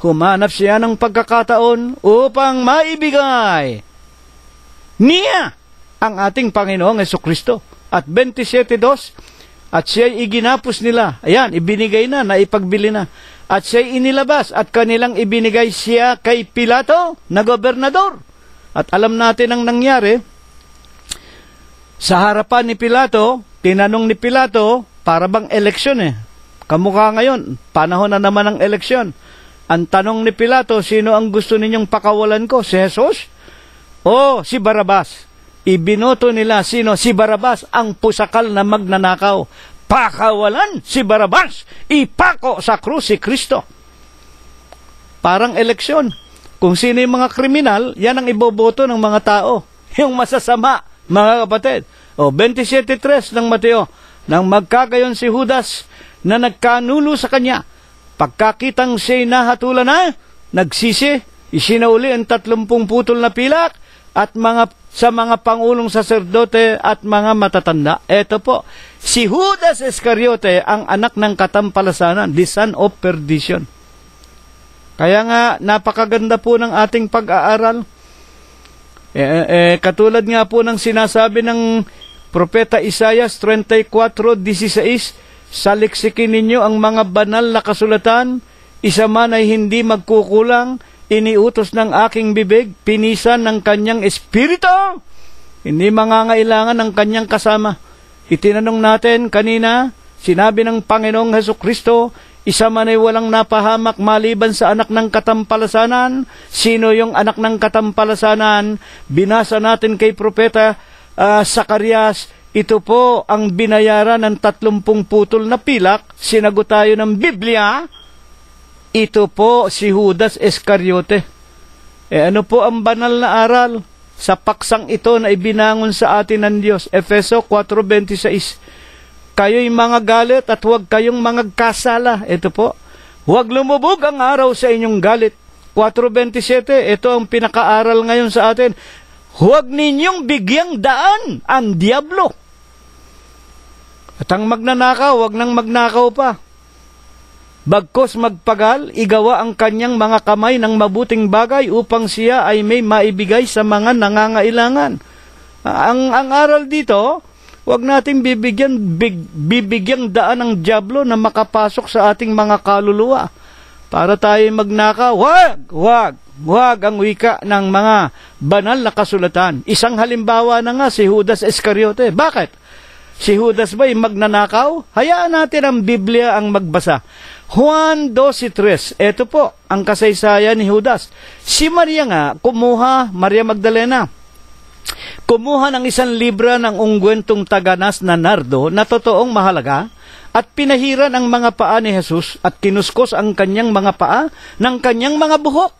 humanap siya ng pagkakataon upang maibigay niya ang ating Panginoong Jesucristo. At 27:2, at siya'y iginapos nila. Ayan, ibinigay na, naipagbili na. At siya'y inilabas at kanilang ibinigay siya kay Pilato na gobernador. At alam natin ang nangyari. Sa harapan ni Pilato, tinanong ni Pilato, para bang eleksyon Kamukha ngayon, panahon na naman ng eleksyon. Ang tanong ni Pilato, sino ang gusto ninyong pakawalan ko? Si Jesus? O si Barabas? Ibinoto nila sino? Si Barabas, ang pusakal na magnanakaw. Pakawalan si Barabas, ipako sa krus si Kristo. Parang eleksyon. Kung sino yung mga kriminal, yan ang iboboto ng mga tao. Yung masasama, mga kapatid. 27:3 ng Mateo, nang magkagayon si Judas na nagkanulo sa kanya, pagkakitang siya'y nahatulan na, nagsisi, isinauli ang 30 putol na pilak at sa mga pangulong saserdote at mga matatanda. Ito po, si Judas Iscariote, ang anak ng katampalasanan, the son of perdition. Kaya nga, napakaganda po ng ating pag-aaral. Katulad nga po ng sinasabi ng Propeta Isaias 34:16, saliksikin ninyo ang mga banal na kasulatan, isa man ay hindi magkukulang, iniutos ng aking bibig, pinisan ng kanyang espiritu, hindi mangangailangan ng kanyang kasama. Itinanong natin kanina, sinabi ng Panginoong Jesucristo, isa man ay walang napahamak maliban sa anak ng katampalasanan. Sino yung anak ng katampalasanan? Binasa natin kay Propeta Zacarias, ito po ang binayaran ng 30 putol na pilak. Sinagot tayo ng Biblia, ito po si Judas Iscariote. Ano po ang banal na aral? Sa paksang ito na ibinangon sa atin ng Diyos. Efeso 4:26. Kayo'y mga galit at huwag kayong mga kasala. Ito po. Huwag lumubog ang araw sa inyong galit. 4:27. Ito ang pinakaaral ngayon sa atin. Huwag ninyong bigyang daan ang diablo. At ang magnanakaw, huwag nang magnakaw pa. Bagkos magpagal, igawa ang kanyang mga kamay ng mabuting bagay upang siya ay may maibigay sa mga nangangailangan. Ang aral dito, huwag nating bibigyang daan ng diablo na makapasok sa ating mga kaluluwa para tayo magnakaw. Huwag ang wika ng mga banal na kasulatan. Isang halimbawa na nga si Judas Iscariote. Bakit? Si Judas ba'y magnanakaw? Hayaan natin ang Biblia ang magbasa. Juan 12:3. Ito po ang kasaysayan ni Judas. Si Maria nga, Maria Magdalena, kumuha ng 1 libra ng ungwentong taganas na nardo na totoong mahalaga at pinahiran ang mga paa ni Jesus at kinuskos ang kanyang mga paa ng kanyang mga buhok.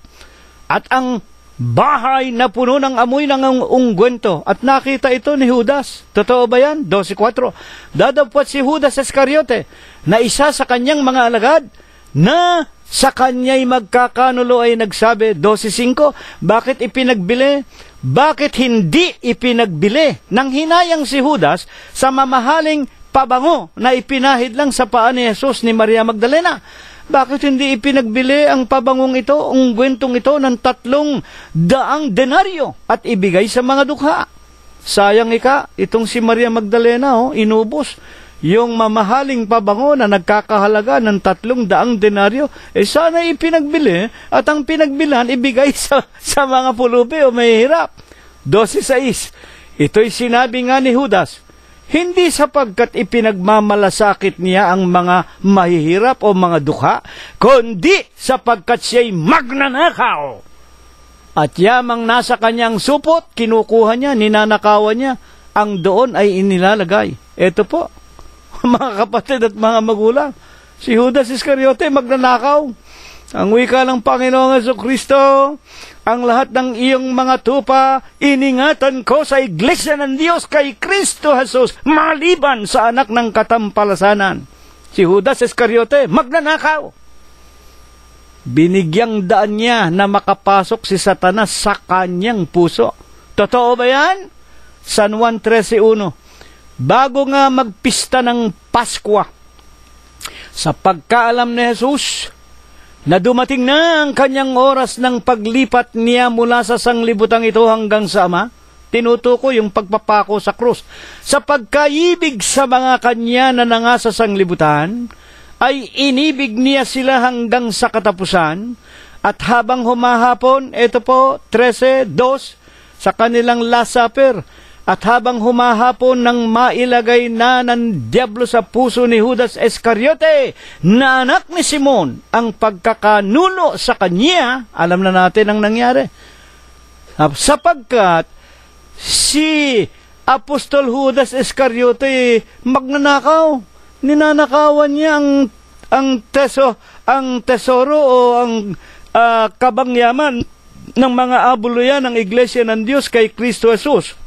At ang bahay na puno ng amoy ng ungwento. At nakita ito ni Judas. Totoo ba yan? 12:4. Dadapwat si Judas Iscariote na isa sa kanyang mga alagad na sa kanya'y magkakanulo ay nagsabi, 12:5, bakit ipinagbili? Bakit hindi ipinagbili nang hinayang si Judas sa mamahaling pabango na ipinahid lang sa paa ni Jesus ni Maria Magdalena? Bakit hindi ipinagbili ang pabangong ito, ang gwentong ito ng 300 denaryo at ibigay sa mga dukha? Sayang itong si Maria Magdalena, inubos yung mamahaling pabango na nagkakahalaga ng 300 denaryo. Sana ipinagbili at ang pinagbilan ibigay sa mga pulubi o mahihirap. 12:6. Ito'y sinabi nga ni Judas, hindi sapagkat ipinagmamalasakit niya ang mga mahihirap o mga dukha, kundi sapagkat siya'y magnanakaw. At yamang nasa kanyang supot, kinukuha niya, ninanakawan niya, ang doon ay inilalagay. Ito po, mga kapatid at mga magulang, si Judas Iscariote magnanakaw. Ang wika ng Panginoong Jesucristo, ang lahat ng iyong mga tupa, iningatan ko sa Iglesia ng Diyos kay Kristo Jesus, maliban sa anak ng katampalasanan. Si Judas Iscariote, magnanakaw. Binigyang daan niya na makapasok si Satanas sa kanyang puso. Totoo ba yan? San Juan 13:1. Bago nga magpista ng Paskwa, sa pagkaalam ni Jesus, na dumating na ang kanyang oras ng paglipat niya mula sa sanglibutang ito hanggang sa Ama, tinutuko yung pagpapako sa krus. Sa pagkaibig sa mga kanya na nangasa sa sanglibutan, ay inibig niya sila hanggang sa katapusan, at habang humahapon, ito po, 13:2, sa kanilang Last Supper, at habang humahapon nang mailagay na ng Diablo sa puso ni Judas Iscariote, na anak ni Simon, ang pagkakanulo sa kanya, alam na natin ang nangyari. Sapagkat si Apostol Judas Iscariote magnanakaw, ninanakawan niya ang tesoro o ang kabangyaman ng mga abuluyan ng Iglesia ng Diyos kay Kristo Jesus.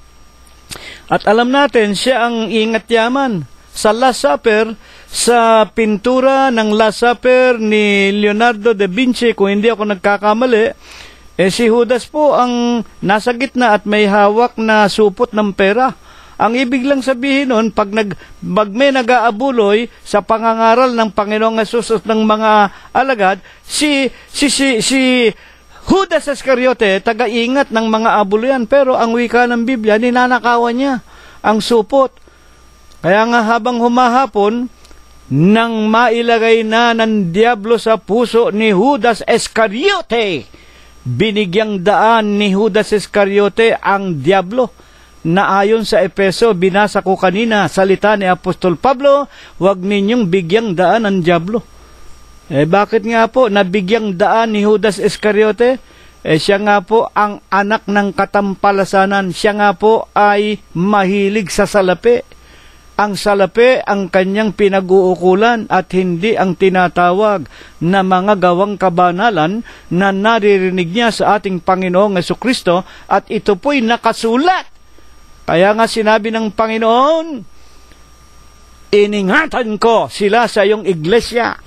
At alam natin, siya ang ingat yaman. Sa Last Supper, sa pintura ng Last Supper ni Leonardo da Vinci, kung hindi ako nagkakamali, si Judas po ang nasa gitna at may hawak na supot ng pera. Ang ibig lang sabihin nun, pag may nag-aabuloy sa pangangaral ng Panginoong Hesus at ng mga alagad, si Judas Iscariote, taga-ingat ng mga abuluyan, pero ang wika ng Biblia, ninanakawan niya ang supot. Kaya nga habang humahapon, nang mailagay na ng Diablo sa puso ni Judas Iscariote, binigyang daan ni Judas Iscariote ang Diablo, na ayon sa Efeso, binasa ko kanina, salita ni Apostol Pablo, huwag ninyong bigyang daan ang Diablo. Bakit nga po nabigyang daan ni Judas Iscariote? Siya nga po ang anak ng katampalasanan. Siya nga po ay mahilig sa salapi. Ang salapi ang kanyang pinag-uukulan at hindi ang tinatawag na mga gawang kabanalan na naririnig niya sa ating Panginoong Jesucristo, at ito po'y nakasulat. Kaya nga sinabi ng Panginoon, iningatan ko sila sa iyong iglesia,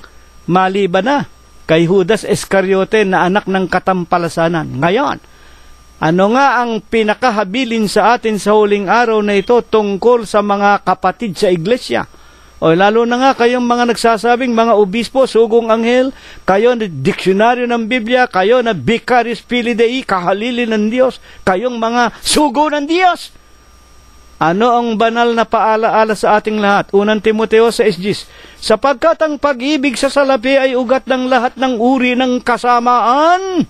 maliban na kay Judas Iscariote na anak ng katampalasanan. Ngayon, ano nga ang pinakahabilin sa atin sa huling araw na ito tungkol sa mga kapatid sa iglesia? O lalo na nga kayong mga nagsasabing mga obispo, sugong anghel, kayo na diksyonaryo ng Biblia, kayo na Vicarius Filii Dei, kahalili ng Diyos, kayong mga sugo ng Diyos. Ano ang banal na paalaala sa ating lahat? 1 Timoteo 6:10, sapagkat ang pag-ibig sa salapi ay ugat ng lahat ng uri ng kasamaan,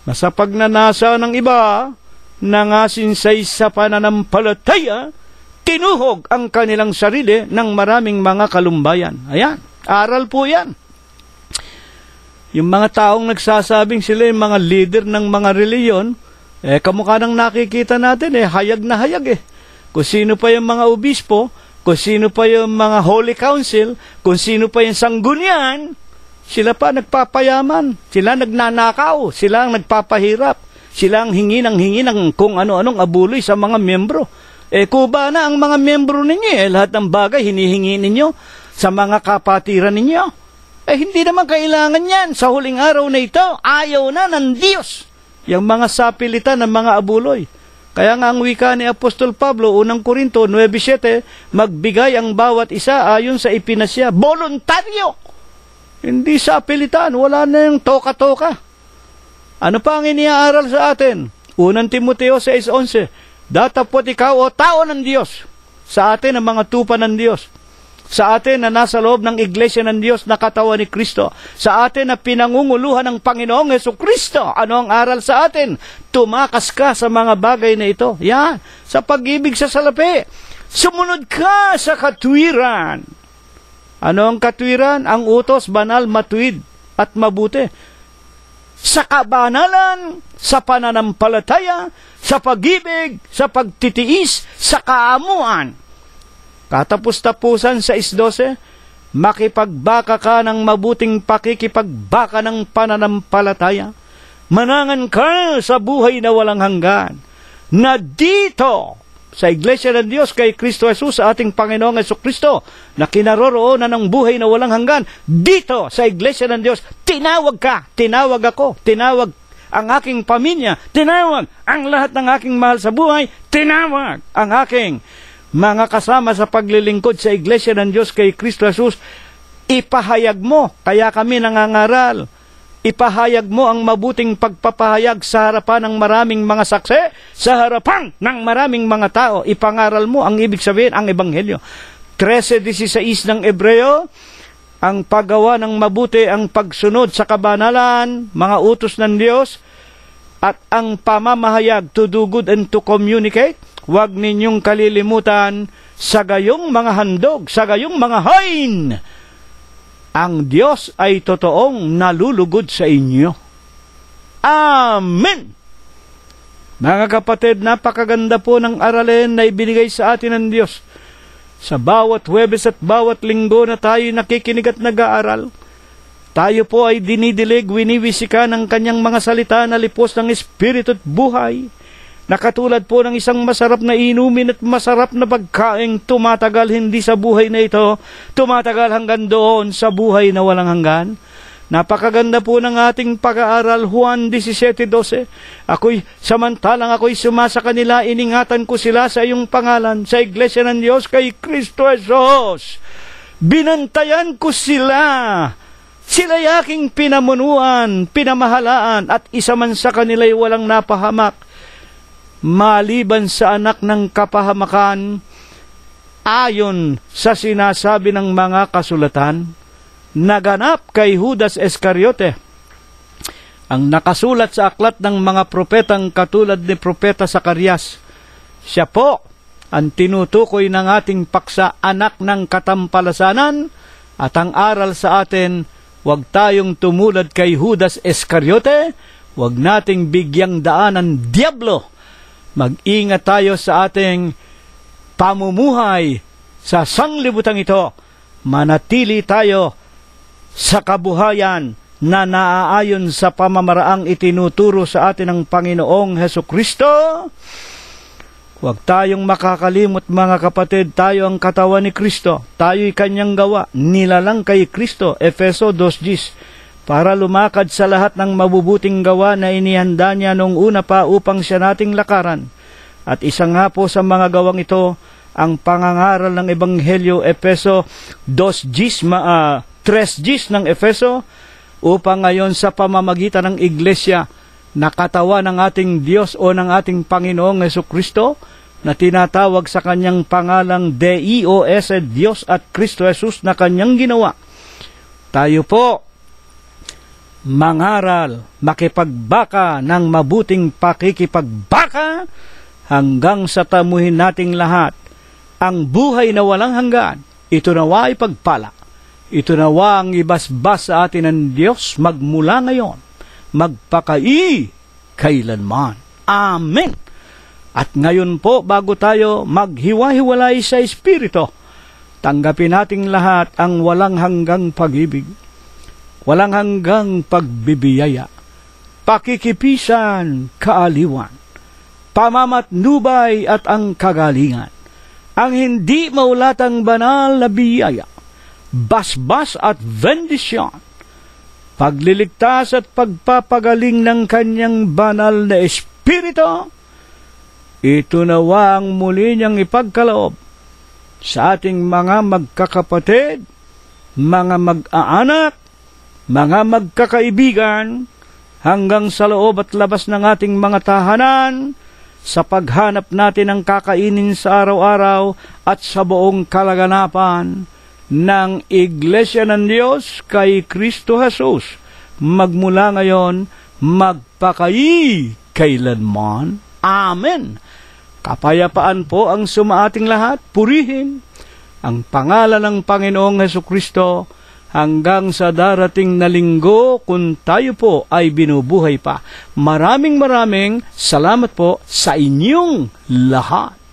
na sa pagnanasa ng iba, nangasinsay sa pananampalataya, tinuhog ang kanilang sarili ng maraming mga kalumbayan. Ayan, aral po yan. Yung mga taong nagsasabing sila yung mga leader ng mga reliyon, kamukha nang nakikita natin, hayag na hayag Kung sino pa yung mga obispo, kung sino pa yung mga Holy Council, kung sino pa yung sanggunian, Sila pa nagpapayaman, sila nagnanakaw, sila ang nagpapahirap, sila ang hingi ng kung ano-anong abuloy sa mga miyembro. Kuba na ang mga miyembro ninyo, lahat ng bagay hinihingi ninyo sa mga kapatiran ninyo. Hindi naman kailangan yan. Sa huling araw na ito, ayaw na ng Diyos yung mga sapilitan ng mga abuloy. Kaya nga ang wika ni Apostol Pablo, unang Korinto 9:7, magbigay ang bawat isa ayon sa ipinasya. Voluntaryo! Hindi sapilitan, wala na yung toka-toka. Ano pa ang iniaaral sa atin? Unang Timoteo 6:11, datapot ikaw o tao ng Diyos, sa atin ang mga tupa ng Diyos, sa atin na nasa loob ng iglesia ng Diyos na katawan ni Kristo, sa atin na pinangunguluhan ng Panginoong Hesukristo. Ano ang aral sa atin? Tumakas ka sa mga bagay na ito. Yan, sa pag-ibig sa salapi. Sumunod ka sa katwiran. Ano ang katwiran? Ang utos, banal, matuwid at mabuti. Sa kabanalan, sa pananampalataya, sa pag-ibig, sa pagtitiis, sa kaamuan. Katapos-tapusan sa 6:12, makipagbaka ka ng mabuting pakikipagbaka ng pananampalataya. Manangan ka sa buhay na walang hanggan, na dito, sa Iglesia ng Diyos kay Kristo Jesus, sa ating Panginoong Hesukristo, na kinaroroonan ng buhay na walang hanggan, dito sa Iglesia ng Diyos, tinawag ka, tinawag ako, tinawag ang aking pamilya, tinawag ang lahat ng aking mahal sa buhay, tinawag ang aking mga kasama sa paglilingkod sa Iglesia ng Diyos kay Kristo Jesus. Ipahayag mo, kaya kami nangangaral, ipahayag mo ang mabuting pagpapahayag sa harapan ng maraming mga saksi, sa harapan ng maraming mga tao. Ipangaral mo ang ibig sabihin, ang Ebanghelyo. 13:16 ng Ebreo, ang paggawa ng mabuti, ang pagsunod sa kabanalan, mga utos ng Diyos, at ang pamamahayag, to do good and to communicate. Huwag ninyong kalilimutan sa gayong mga handog, sa gayong mga hain, ang Diyos ay totoong nalulugod sa inyo. Amen! Mga kapatid, napakaganda po ng aralin na ibinigay sa atin ng Diyos. Sa bawat Huwebes at bawat Linggo na tayo nakikinig at nag-aaral, tayo po ay dinidilig, winiwisika ng kanyang mga salita na lipos ng Espiritu at buhay, na katulad po ng isang masarap na inumin at masarap na pagkaing tumatagal hindi sa buhay na ito, tumatagal hanggang doon sa buhay na walang hanggan. Napakaganda po ng ating pag-aaral, Juan 17:12. Samantalang ako'y sumasa kanila, iningatan ko sila sa iyong pangalan, sa Iglesia ng Diyos kay Kristo Jesus. Binantayan ko sila. Sila'y aking pinamunuan, pinamahalaan, at isa man sa kanila'y walang napahamak, maliban sa anak ng kapahamakan, ayon sa sinasabi ng mga kasulatan, naganap kay Judas Iscariote. Ang nakasulat sa aklat ng mga propetang katulad ni Propeta Zacarias. Siya po ang tinutukoy ng ating paksa, anak ng katampalasanan, at ang aral sa atin, huwag tayong tumulad kay Judas Iscariote, huwag nating bigyang daan ng diablo. Mag-ingat tayo sa ating pamumuhay sa sanglibutang ito. Manatili tayo sa kabuhayan na naaayon sa pamamaraang itinuturo sa atin ng Panginoong Hesukristo. Huwag tayong makakalimot, mga kapatid, tayo ang katawan ni Kristo. Tayo'y kanyang gawa, nilalang kay Kristo, Efeso 2:10. Para lumakad sa lahat ng mabubuting gawa na inihanda niya noong una pa upang siya nating lakaran. At isa nga po sa mga gawang ito, ang pangangaral ng Ebanghelyo, Efeso 3:10 ng Efeso, upang ngayon sa pamamagitan ng Iglesia na katawan ng ating Diyos o ng ating Panginoong Hesukristo, na tinatawag sa kanyang pangalang Deus, Diyos at Kristo Jesus na kanyang ginawa. Tayo po mangaral, makipagbaka ng mabuting pakikipagbaka hanggang sa tamuhin nating lahat ang buhay na walang hanggan. Ito nawa ay pagpala. Ito nawa ang ibasbas sa atin ng Diyos magmula ngayon, magpakai kailanman. Amen. At ngayon po, bago tayo maghiwa-hiwalay sa Espiritu, tanggapin nating lahat ang walang hanggang pag-ibig. walang hanggang pagbibiyaya, pakikipisan, kaaliwan, pamamatnubay at ang kagalingan, ang hindi maulatang banal na biyaya, basbas at bendisyon, pagliligtas at pagpapagaling ng kanyang banal na Espiritu, ito nawang muli niyang ipagkaloob sa ating mga magkakapatid, mga mag-aanak, mga magkakaibigan, hanggang sa loob at labas ng ating mga tahanan, sa paghanap natin ng kakainin sa araw-araw at sa buong kalaganapan ng Iglesia ng Diyos kay Kristo Jesus, magmula ngayon, magpakayi kailanman. Amen. Kapayapaan po ang sumaating lahat. Purihin ang pangalan ng Panginoong Hesukristo hanggang sa darating na linggo kung tayo po ay binubuhay pa. Maraming salamat po sa inyong lahat.